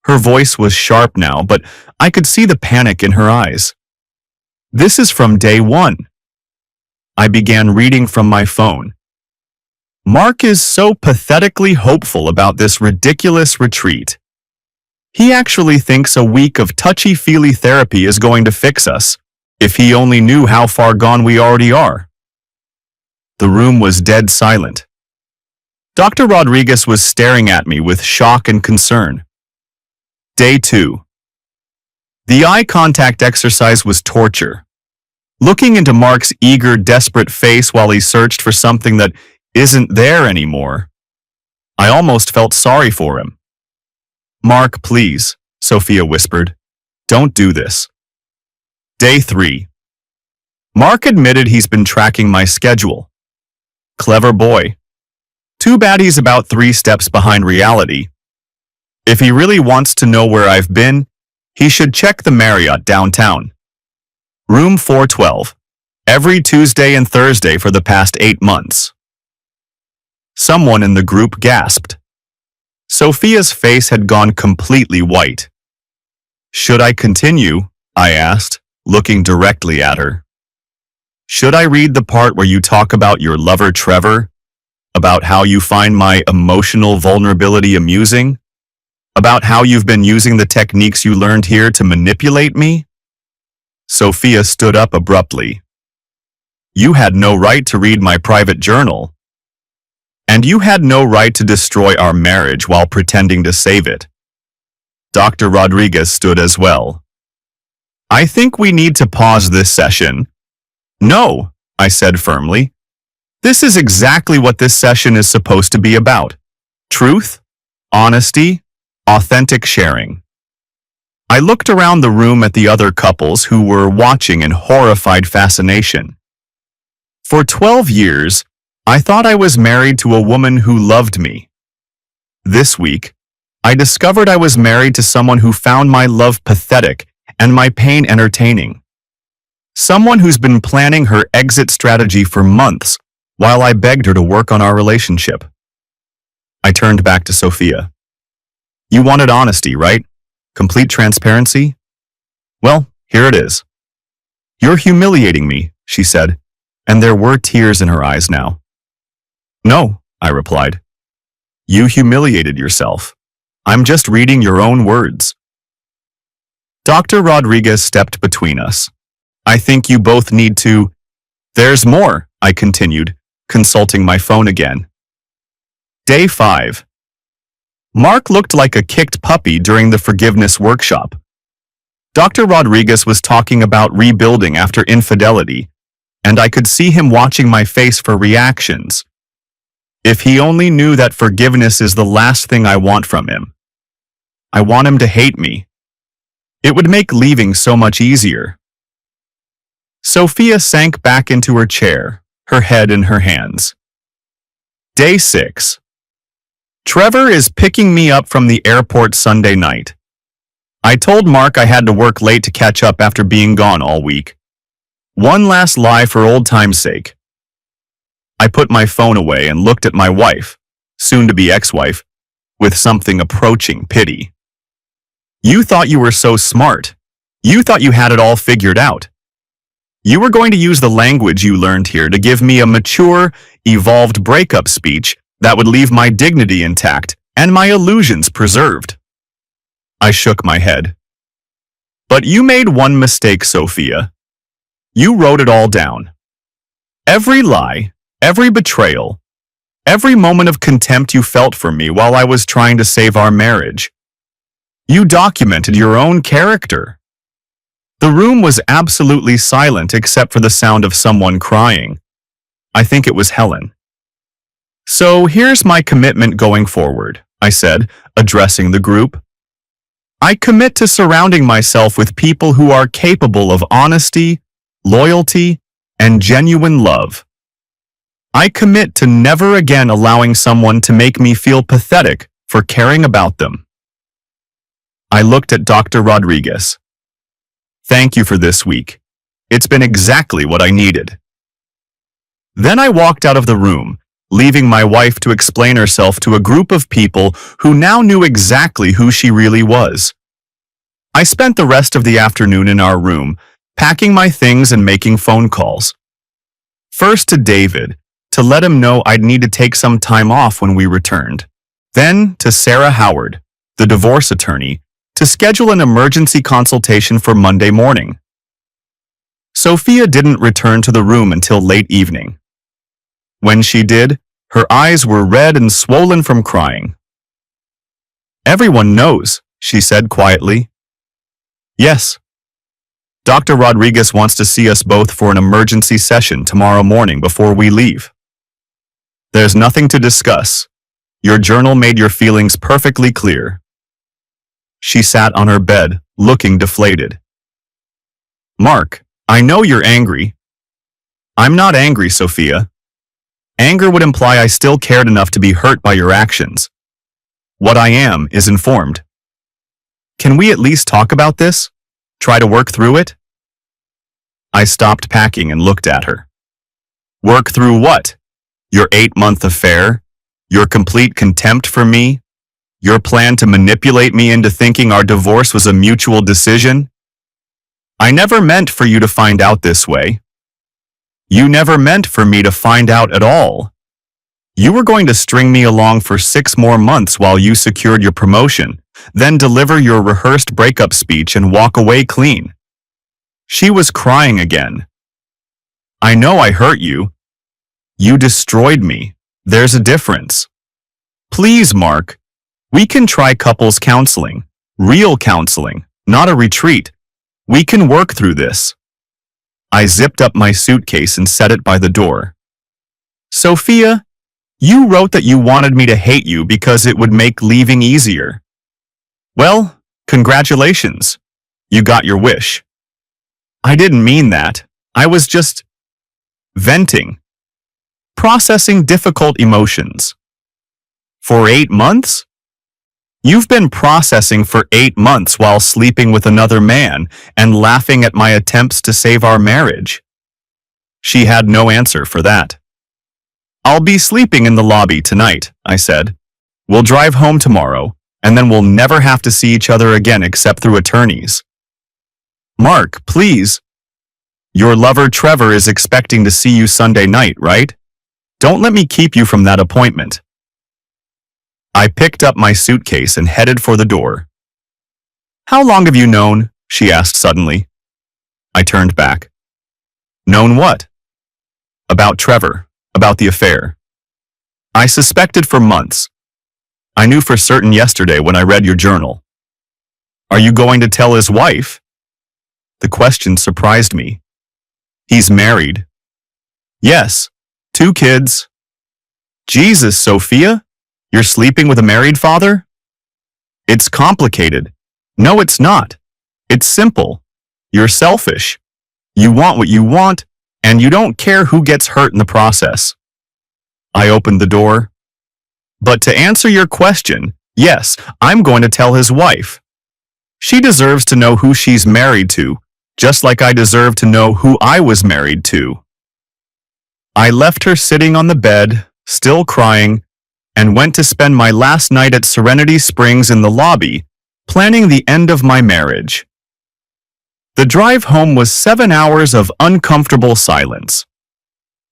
Her voice was sharp now, but I could see the panic in her eyes. This is from day one. I began reading from my phone. Mark is so pathetically hopeful about this ridiculous retreat. He actually thinks a week of touchy-feely therapy is going to fix us, if he only knew how far gone we already are. The room was dead silent. Dr. Rodriguez was staring at me with shock and concern. Day 2. The eye contact exercise was torture. Looking into Mark's eager, desperate face while he searched for something that isn't there anymore. I almost felt sorry for him. Mark, please, Sophia whispered. Don't do this. Day 3. Mark admitted he's been tracking my schedule. Clever boy. Too bad he's about 3 steps behind reality. If he really wants to know where I've been, he should check the Marriott downtown. Room 412. Every Tuesday and Thursday for the past 8 months. Someone in the group gasped. Sophia's face had gone completely white. Should I continue? I asked, looking directly at her. Should I read the part where you talk about your lover Trevor? About how you find my emotional vulnerability amusing? About how you've been using the techniques you learned here to manipulate me? Sophia stood up abruptly. You had no right to read my private journal. And you had no right to destroy our marriage while pretending to save it. Dr. Rodriguez stood as well. I think we need to pause this session. No, I said firmly. This is exactly what this session is supposed to be about. Truth, honesty, authentic sharing. I looked around the room at the other couples who were watching in horrified fascination. For 12 years, I thought I was married to a woman who loved me. This week, I discovered I was married to someone who found my love pathetic and my pain entertaining. Someone who's been planning her exit strategy for months while I begged her to work on our relationship. I turned back to Sophia. You wanted honesty, right? Complete transparency? Well, here it is. You're humiliating me, she said, and there were tears in her eyes now. No, I replied. You humiliated yourself. I'm just reading your own words. Dr. Rodriguez stepped between us. I think you both need to... There's more, I continued, consulting my phone again. Day 5. Mark looked like a kicked puppy during the forgiveness workshop. Dr. Rodriguez was talking about rebuilding after infidelity, and I could see him watching my face for reactions. If he only knew that forgiveness is the last thing I want from him. I want him to hate me. It would make leaving so much easier. Sophia sank back into her chair, her head in her hands. Day 6. Trevor is picking me up from the airport Sunday night. I told Mark I had to work late to catch up after being gone all week. One last lie for old time's sake. I put my phone away and looked at my wife, soon-to-be ex-wife, with something approaching pity. You thought you were so smart. You thought you had it all figured out. You were going to use the language you learned here to give me a mature, evolved breakup speech that would leave my dignity intact and my illusions preserved. I shook my head. But you made one mistake, Sophia. You wrote it all down. Every lie, every betrayal, every moment of contempt you felt for me while I was trying to save our marriage. You documented your own character. The room was absolutely silent except for the sound of someone crying. I think it was Helen. So here's my commitment going forward, I said, addressing the group. I commit to surrounding myself with people who are capable of honesty, loyalty, and genuine love. I commit to never again allowing someone to make me feel pathetic for caring about them. I looked at Dr. Rodriguez. Thank you for this week. It's been exactly what I needed. Then I walked out of the room, leaving my wife to explain herself to a group of people who now knew exactly who she really was. I spent the rest of the afternoon in our room, packing my things and making phone calls. First to David, to let him know I'd need to take some time off when we returned. Then to Sarah Howard, the divorce attorney, to schedule an emergency consultation for Monday morning. Sophia didn't return to the room until late evening. When she did, her eyes were red and swollen from crying. Everyone knows, she said quietly. Yes. Dr. Rodriguez wants to see us both for an emergency session tomorrow morning before we leave. There's nothing to discuss. Your journal made your feelings perfectly clear. She sat on her bed, looking deflated. Mark, I know you're angry. I'm not angry, Sophia. Anger would imply I still cared enough to be hurt by your actions. What I am is informed. Can we at least talk about this? Try to work through it? I stopped packing and looked at her. Work through what? Your 8-month affair? Your complete contempt for me? Your plan to manipulate me into thinking our divorce was a mutual decision? I never meant for you to find out this way. You never meant for me to find out at all. You were going to string me along for 6 more months while you secured your promotion, then deliver your rehearsed breakup speech and walk away clean. She was crying again. I know I hurt you. You destroyed me. There's a difference. Please, Mark. We can try couples counseling. Real counseling, not a retreat. We can work through this. I zipped up my suitcase and set it by the door. Sophia, you wrote that you wanted me to hate you because it would make leaving easier. Well, congratulations. You got your wish. I didn't mean that. I was just venting. Processing difficult emotions. For 8 months? You've been processing for 8 months while sleeping with another man and laughing at my attempts to save our marriage. She had no answer for that. I'll be sleeping in the lobby tonight, I said. We'll drive home tomorrow, and then we'll never have to see each other again except through attorneys. Mark, please. Your lover Trevor is expecting to see you Sunday night, right? Don't let me keep you from that appointment. I picked up my suitcase and headed for the door. How long have you known? She asked suddenly. I turned back. Known what? About Trevor, about the affair. I suspected for months. I knew for certain yesterday when I read your journal. Are you going to tell his wife? The question surprised me. He's married. Yes, 2 kids. Jesus, Sophia? You're sleeping with a married father? It's complicated. No, it's not. It's simple. You're selfish. You want what you want, and you don't care who gets hurt in the process. I opened the door. But to answer your question, yes, I'm going to tell his wife. She deserves to know who she's married to, just like I deserve to know who I was married to. I left her sitting on the bed, still crying, and went to spend my last night at Serenity Springs in the lobby, planning the end of my marriage. The drive home was 7 hours of uncomfortable silence.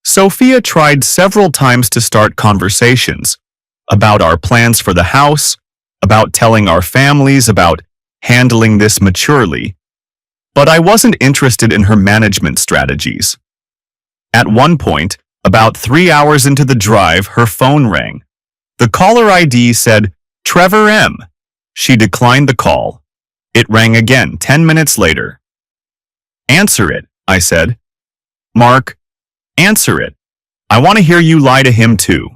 Sophia tried several times to start conversations about our plans for the house, about telling our families, about handling this maturely, but I wasn't interested in her management strategies. At one point, about 3 hours into the drive, her phone rang. The caller ID said, Trevor M. She declined the call. It rang again 10 minutes later. Answer it, I said. Mark, answer it. I want to hear you lie to him too.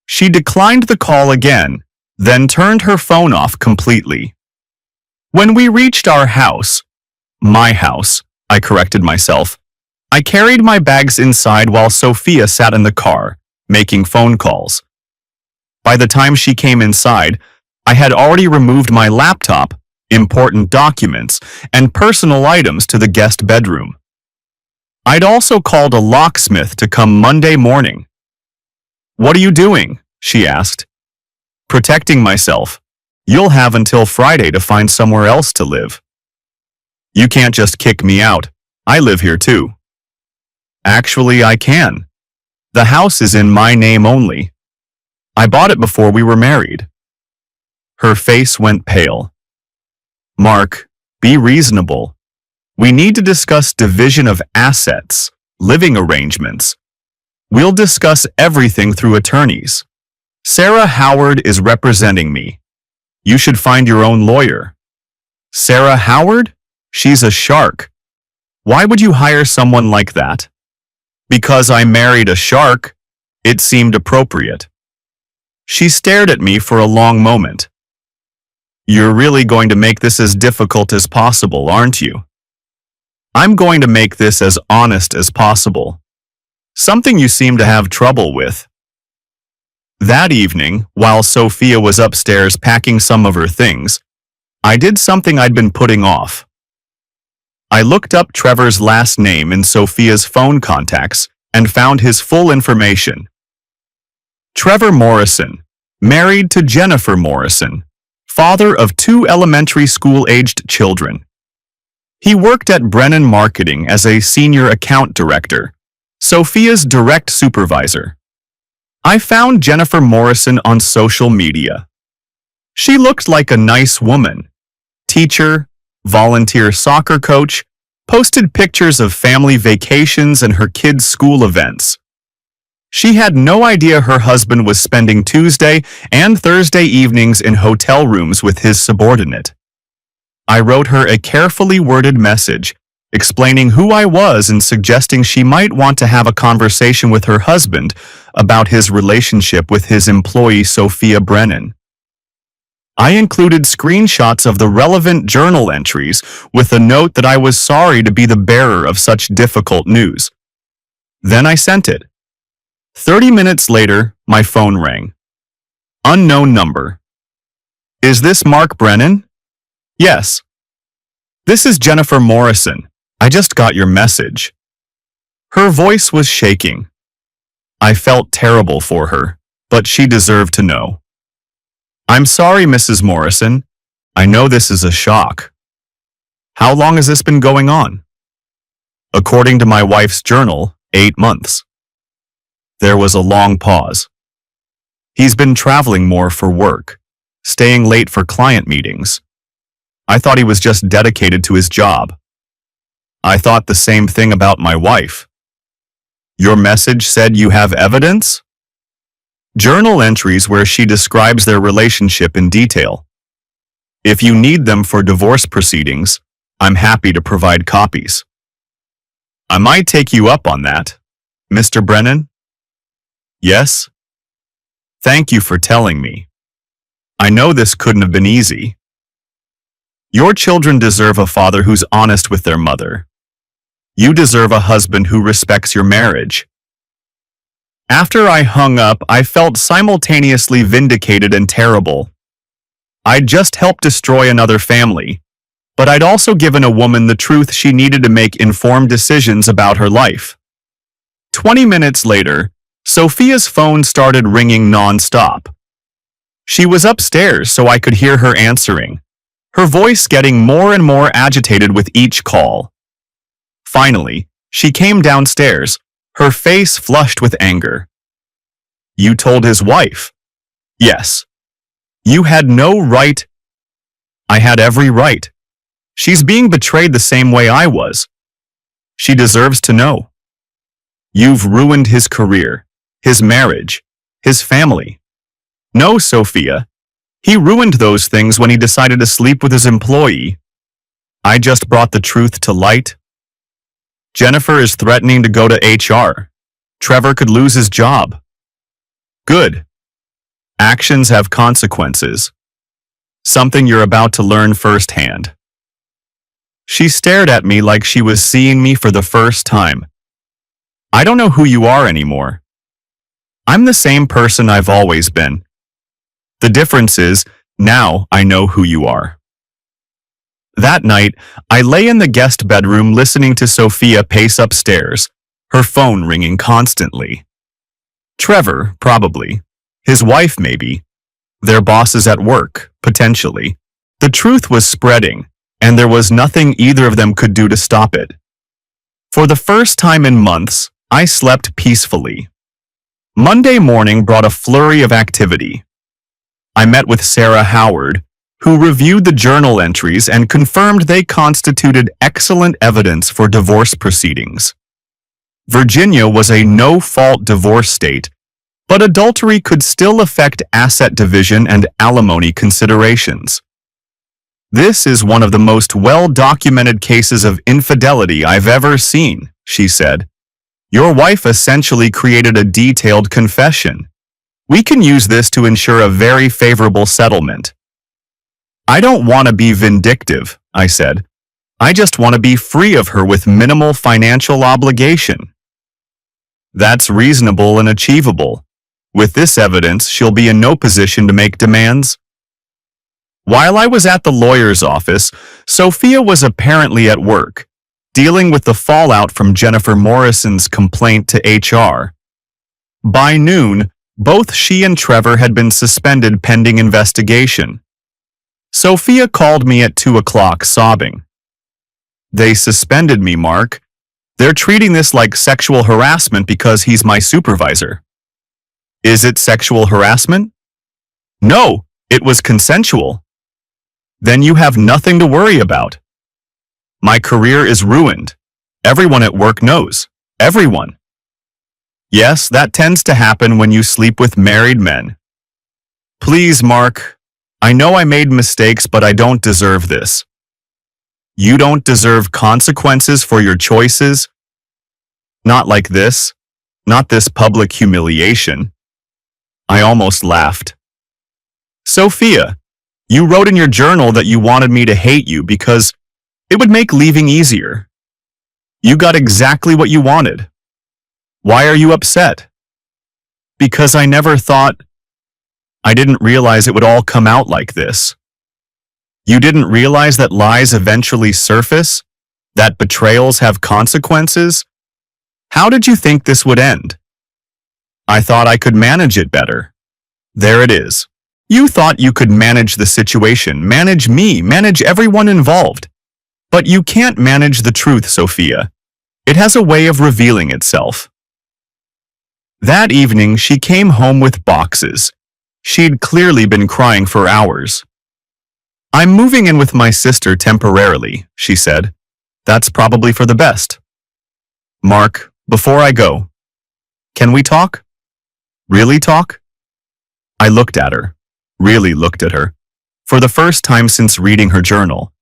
She declined the call again, then turned her phone off completely. When we reached our house, my house, I corrected myself, I carried my bags inside while Sophia sat in the car, making phone calls. By the time she came inside, I had already removed my laptop, important documents, and personal items to the guest bedroom. I'd also called a locksmith to come Monday morning. What are you doing? She asked. Protecting myself. You'll have until Friday to find somewhere else to live. You can't just kick me out. I live here too. Actually, I can. The house is in my name only. I bought it before we were married. Her face went pale. Mark, be reasonable. We need to discuss division of assets, living arrangements. We'll discuss everything through attorneys. Sarah Howard is representing me. You should find your own lawyer. Sarah Howard? She's a shark. Why would you hire someone like that? Because I married a shark. It seemed appropriate. She stared at me for a long moment. You're really going to make this as difficult as possible, aren't you? I'm going to make this as honest as possible. Something you seem to have trouble with. That evening, while Sophia was upstairs packing some of her things, I did something I'd been putting off. I looked up Trevor's last name in Sophia's phone contacts and found his full information. Trevor Morrison, married to Jennifer Morrison, father of 2 elementary school-aged children. He worked at Brennan Marketing as a senior account director, Sophia's direct supervisor. I found Jennifer Morrison on social media. She looked like a nice woman. Teacher, volunteer soccer coach, posted pictures of family vacations and her kids' school events. She had no idea her husband was spending Tuesday and Thursday evenings in hotel rooms with his subordinate. I wrote her a carefully worded message, explaining who I was and suggesting she might want to have a conversation with her husband about his relationship with his employee Sophia Brennan. I included screenshots of the relevant journal entries with a note that I was sorry to be the bearer of such difficult news. Then I sent it. 30 minutes later, my phone rang. Unknown number. Is this Mark Brennan? Yes. This is Jennifer Morrison. I just got your message. Her voice was shaking. I felt terrible for her, but she deserved to know. I'm sorry, Mrs. Morrison. I know this is a shock. How long has this been going on? According to my wife's journal, 8 months. There was a long pause. He's been traveling more for work, staying late for client meetings. I thought he was just dedicated to his job. I thought the same thing about my wife. Your message said you have evidence? Journal entries where she describes their relationship in detail. If you need them for divorce proceedings, I'm happy to provide copies. I might take you up on that, Mr. Brennan? Yes? Thank you for telling me. I know this couldn't have been easy. Your children deserve a father who's honest with their mother. You deserve a husband who respects your marriage. After I hung up, I felt simultaneously vindicated and terrible. I'd just helped destroy another family, but I'd also given a woman the truth she needed to make informed decisions about her life. 20 minutes later, Sophia's phone started ringing non-stop. She was upstairs, so I could hear her answering, her voice getting more and more agitated with each call. Finally, she came downstairs, her face flushed with anger. You told his wife? Yes. You had no right. I had every right. She's being betrayed the same way I was. She deserves to know. You've ruined his career, his marriage, his family. No, Sophia. He ruined those things when he decided to sleep with his employee. I just brought the truth to light. Jennifer is threatening to go to HR. Trevor could lose his job. Good. Actions have consequences. Something you're about to learn firsthand. She stared at me like she was seeing me for the first time. I don't know who you are anymore. I'm the same person I've always been. The difference is, now I know who you are. That night, I lay in the guest bedroom listening to Sophia pace upstairs, her phone ringing constantly. Trevor, probably. His wife, maybe. Their bosses at work, potentially. The truth was spreading, and there was nothing either of them could do to stop it. For the first time in months, I slept peacefully. Monday morning brought a flurry of activity. I met with Sarah Howard, who reviewed the journal entries and confirmed they constituted excellent evidence for divorce proceedings. Virginia was a no-fault divorce state, but adultery could still affect asset division and alimony considerations. This is one of the most well-documented cases of infidelity I've ever seen, she said. Your wife essentially created a detailed confession. We can use this to ensure a very favorable settlement. I don't want to be vindictive, I said. I just want to be free of her with minimal financial obligation. That's reasonable and achievable. With this evidence, she'll be in no position to make demands. While I was at the lawyer's office, Sophia was apparently at work, dealing with the fallout from Jennifer Morrison's complaint to HR. By noon, both she and Trevor had been suspended pending investigation. Sophia called me at 2 o'clock sobbing. They suspended me, Mark. They're treating this like sexual harassment because he's my supervisor. Is it sexual harassment? No, it was consensual. Then you have nothing to worry about. My career is ruined. Everyone at work knows. Everyone. Yes, that tends to happen when you sleep with married men. Please, Mark. I know I made mistakes, but I don't deserve this. You don't deserve consequences for your choices? Not like this. Not this public humiliation. I almost laughed. Sophia, you wrote in your journal that you wanted me to hate you because it would make leaving easier. You got exactly what you wanted. Why are you upset? Because I never thought... I didn't realize it would all come out like this. You didn't realize that lies eventually surface? That betrayals have consequences? How did you think this would end? I thought I could manage it better. There it is. You thought you could manage the situation, manage me, manage everyone involved. But you can't manage the truth, Sophia. It has a way of revealing itself. That evening, she came home with boxes. She'd clearly been crying for hours. I'm moving in with my sister temporarily, she said. That's probably for the best. Mark, before I go, can we talk? Really talk? I looked at her, really looked at her, for the first time since reading her journal.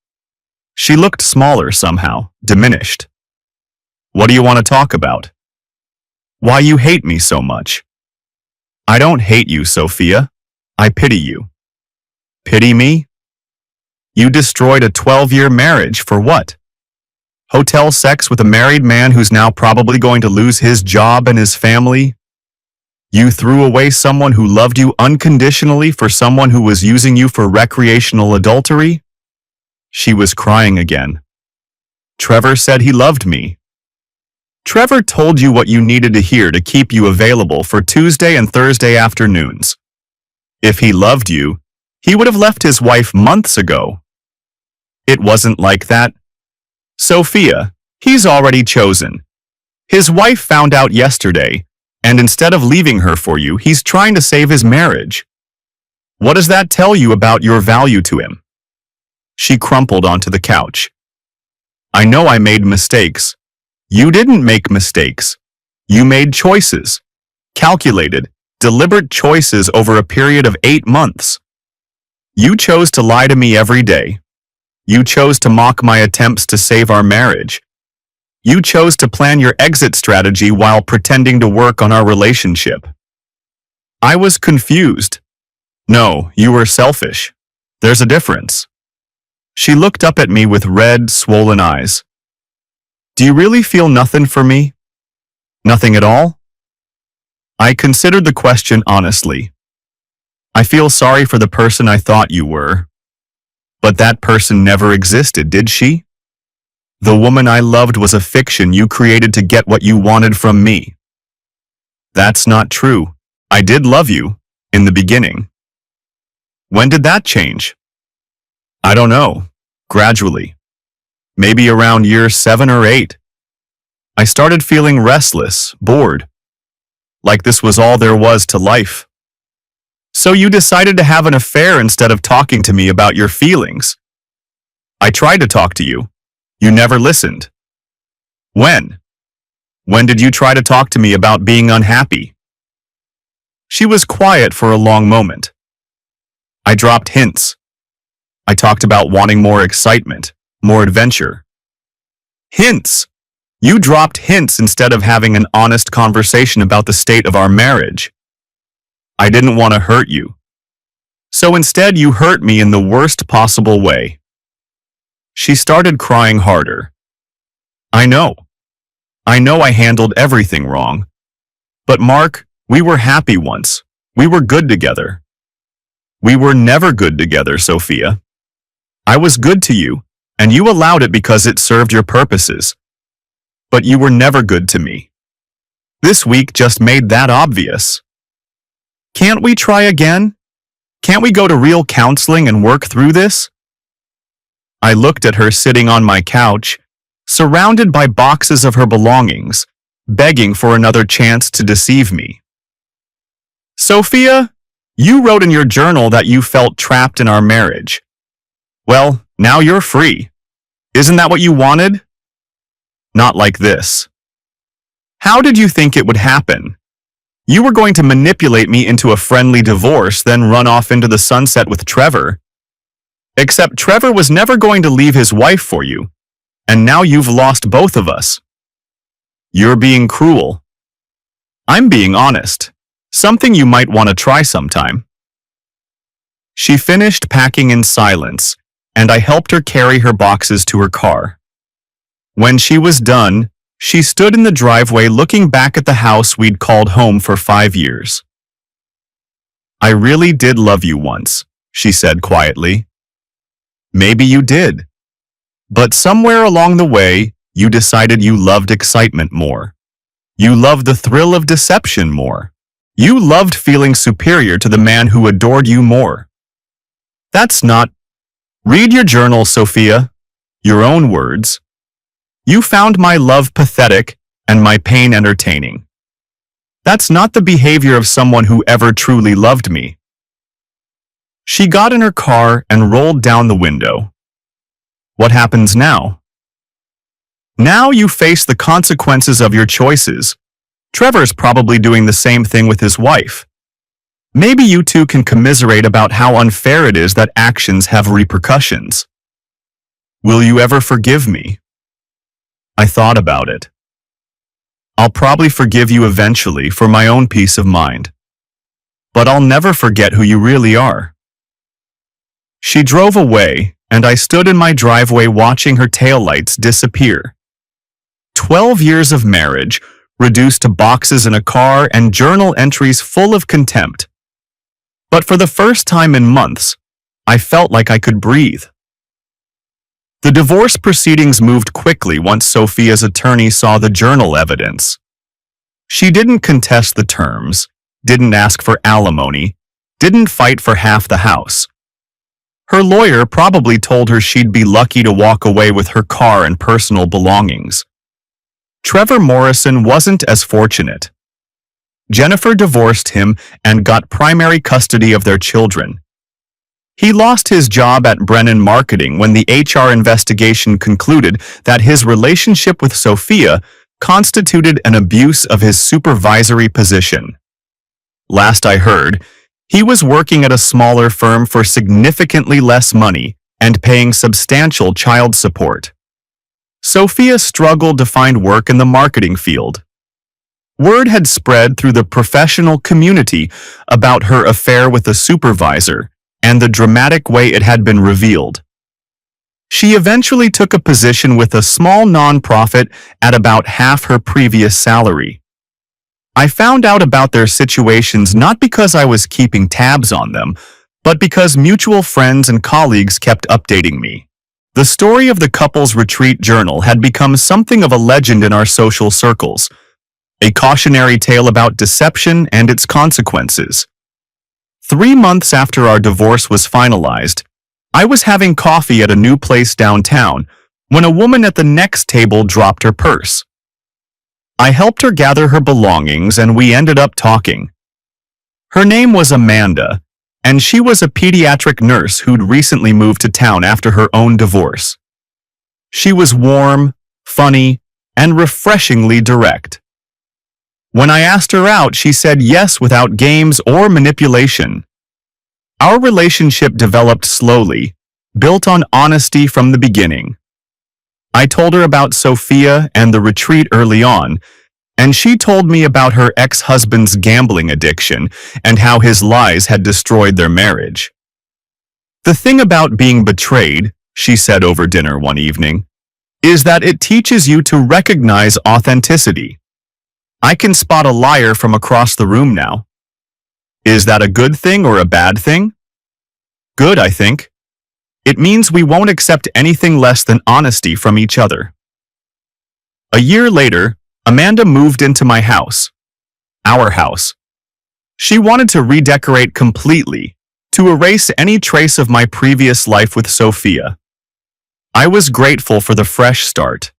She looked smaller somehow, diminished. What do you want to talk about? Why you hate me so much? I don't hate you, Sophia. I pity you. Pity me? You destroyed a 12-year marriage for what? Hotel sex with a married man who's now probably going to lose his job and his family? You threw away someone who loved you unconditionally for someone who was using you for recreational adultery? She was crying again. Trevor said he loved me. Trevor told you what you needed to hear to keep you available for Tuesday and Thursday afternoons. If he loved you, he would have left his wife months ago. It wasn't like that. Sophia, he's already chosen. His wife found out yesterday, and instead of leaving her for you, he's trying to save his marriage. What does that tell you about your value to him? She crumpled onto the couch. I know I made mistakes. You didn't make mistakes. You made choices. Calculated, deliberate choices over a period of 8 months. You chose to lie to me every day. You chose to mock my attempts to save our marriage. You chose to plan your exit strategy while pretending to work on our relationship. I was confused. No, you were selfish. There's a difference. She looked up at me with red, swollen eyes. Do you really feel nothing for me? Nothing at all? I considered the question honestly. I feel sorry for the person I thought you were. But that person never existed, did she? The woman I loved was a fiction you created to get what you wanted from me. That's not true. I did love you, in the beginning. When did that change? I don't know. Gradually. Maybe around year 7 or 8. I started feeling restless, bored. Like this was all there was to life. So you decided to have an affair instead of talking to me about your feelings. I tried to talk to you. You never listened. When? When did you try to talk to me about being unhappy? She was quiet for a long moment. I dropped hints. I talked about wanting more excitement, more adventure. Hints! You dropped hints instead of having an honest conversation about the state of our marriage. I didn't want to hurt you. So instead you hurt me in the worst possible way. She started crying harder. I know. I know I handled everything wrong. But Mark, we were happy once. We were good together. We were never good together, Sophia. I was good to you, and you allowed it because it served your purposes. But you were never good to me. This week just made that obvious. Can't we try again? Can't we go to real counseling and work through this? I looked at her sitting on my couch, surrounded by boxes of her belongings, begging for another chance to deceive me. Sophia, you wrote in your journal that you felt trapped in our marriage. Well, now you're free. Isn't that what you wanted? Not like this. How did you think it would happen? You were going to manipulate me into a friendly divorce, then run off into the sunset with Trevor. Except Trevor was never going to leave his wife for you, and now you've lost both of us. You're being cruel. I'm being honest. Something you might want to try sometime. She finished packing in silence, and I helped her carry her boxes to her car. When she was done, she stood in the driveway looking back at the house we'd called home for 5 years. I really did love you once, she said quietly. Maybe you did. But somewhere along the way, you decided you loved excitement more. You loved the thrill of deception more. You loved feeling superior to the man who adored you more. That's not... Read your journal, Sophia. Your own words. You found my love pathetic and my pain entertaining. That's not the behavior of someone who ever truly loved me. She got in her car and rolled down the window. What happens now? Now you face the consequences of your choices. Trevor's probably doing the same thing with his wife. Maybe you two can commiserate about how unfair it is that actions have repercussions. Will you ever forgive me? I thought about it. I'll probably forgive you eventually for my own peace of mind. But I'll never forget who you really are. She drove away, and I stood in my driveway watching her taillights disappear. 12 years of marriage, reduced to boxes in a car and journal entries full of contempt. But for the first time in months, I felt like I could breathe. The divorce proceedings moved quickly once Sophia's attorney saw the journal evidence. She didn't contest the terms, didn't ask for alimony, didn't fight for half the house. Her lawyer probably told her she'd be lucky to walk away with her car and personal belongings. Trevor Morrison wasn't as fortunate. Jennifer divorced him and got primary custody of their children. He lost his job at Brennan Marketing when the HR investigation concluded that his relationship with Sophia constituted an abuse of his supervisory position. Last I heard, he was working at a smaller firm for significantly less money and paying substantial child support. Sophia struggled to find work in the marketing field. Word had spread through the professional community about her affair with the supervisor and the dramatic way it had been revealed. She eventually took a position with a small nonprofit at about half her previous salary. I found out about their situations not because I was keeping tabs on them, but because mutual friends and colleagues kept updating me. The story of the couple's retreat journal had become something of a legend in our social circles, a cautionary tale about deception and its consequences. 3 months after our divorce was finalized, I was having coffee at a new place downtown when a woman at the next table dropped her purse. I helped her gather her belongings and we ended up talking. Her name was Amanda, and she was a pediatric nurse who'd recently moved to town after her own divorce. She was warm, funny, and refreshingly direct. When I asked her out, she said yes without games or manipulation. Our relationship developed slowly, built on honesty from the beginning. I told her about Sophia and the retreat early on, and she told me about her ex-husband's gambling addiction and how his lies had destroyed their marriage. The thing about being betrayed, she said over dinner one evening, is that it teaches you to recognize authenticity. I can spot a liar from across the room now. Is that a good thing or a bad thing? Good, I think. It means we won't accept anything less than honesty from each other. A year later, Amanda moved into my house. Our house. She wanted to redecorate completely, to erase any trace of my previous life with Sophia. I was grateful for the fresh start.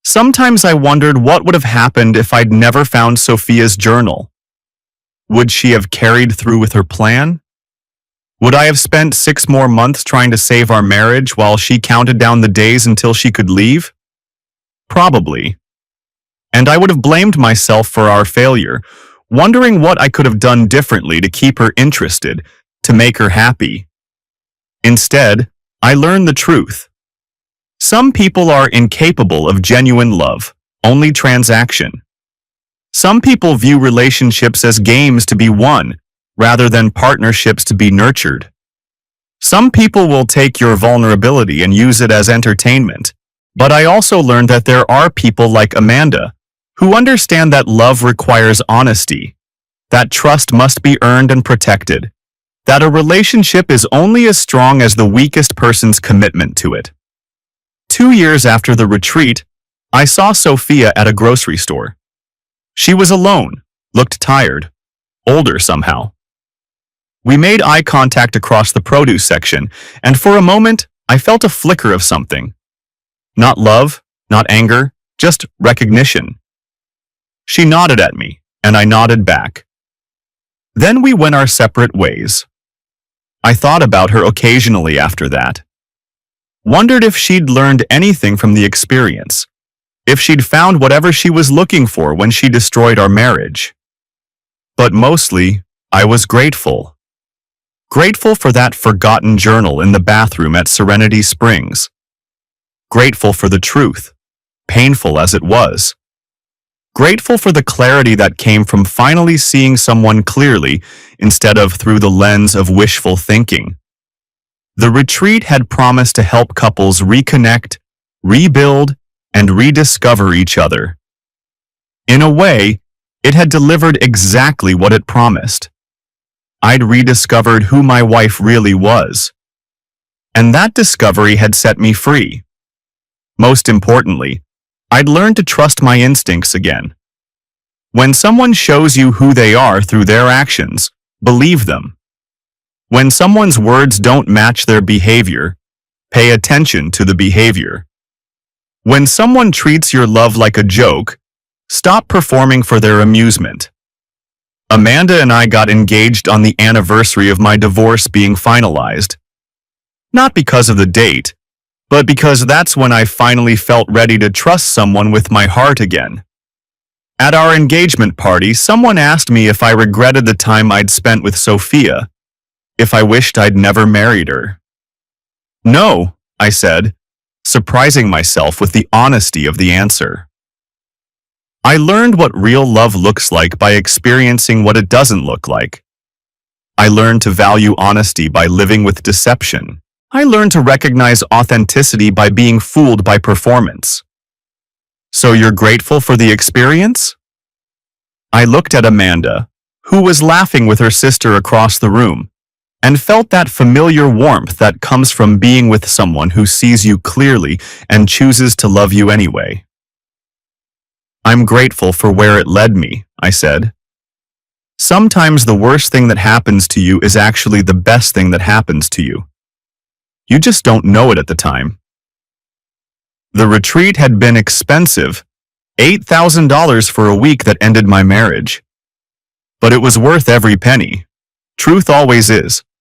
Sometimes I wondered what would have happened if I'd never found Sophia's journal. Would she have carried through with her plan? Would I have spent 6 more months trying to save our marriage while she counted down the days until she could leave? Probably. And I would have blamed myself for our failure, wondering what I could have done differently to keep her interested, to make her happy. Instead, I learned the truth. Some people are incapable of genuine love, only transaction. Some people view relationships as games to be won, rather than partnerships to be nurtured. Some people will take your vulnerability and use it as entertainment, but I also learned that there are people like Amanda, who understand that love requires honesty, that trust must be earned and protected, that a relationship is only as strong as the weakest person's commitment to it. 2 years after the retreat, I saw Sophia at a grocery store. She was alone, looked tired, older somehow. We made eye contact across the produce section, and for a moment, I felt a flicker of something. Not love, not anger, just recognition. She nodded at me, and I nodded back. Then we went our separate ways. I thought about her occasionally after that. Wondered if she'd learned anything from the experience, if she'd found whatever she was looking for when she destroyed our marriage. But mostly, I was grateful. Grateful for that forgotten journal in the bathroom at Serenity Springs. Grateful for the truth, painful as it was. Grateful for the clarity that came from finally seeing someone clearly instead of through the lens of wishful thinking. The retreat had promised to help couples reconnect, rebuild, and rediscover each other. In a way, it had delivered exactly what it promised. I'd rediscovered who my wife really was. And that discovery had set me free. Most importantly, I'd learned to trust my instincts again. When someone shows you who they are through their actions, believe them. When someone's words don't match their behavior, pay attention to the behavior. When someone treats your love like a joke, stop performing for their amusement. Amanda and I got engaged on the anniversary of my divorce being finalized. Not because of the date, but because that's when I finally felt ready to trust someone with my heart again. At our engagement party, someone asked me if I regretted the time I'd spent with Sophia, if I wished I'd never married her. No, I said, surprising myself with the honesty of the answer. I learned what real love looks like by experiencing what it doesn't look like. I learned to value honesty by living with deception. I learned to recognize authenticity by being fooled by performance. So you're grateful for the experience? I looked at Amanda, who was laughing with her sister across the room, and felt that familiar warmth that comes from being with someone who sees you clearly and chooses to love you anyway. I'm grateful for where it led me, I said. Sometimes the worst thing that happens to you is actually the best thing that happens to you. You just don't know it at the time. The retreat had been expensive, $8,000 for a week that ended my marriage. But it was worth every penny. Truth always is.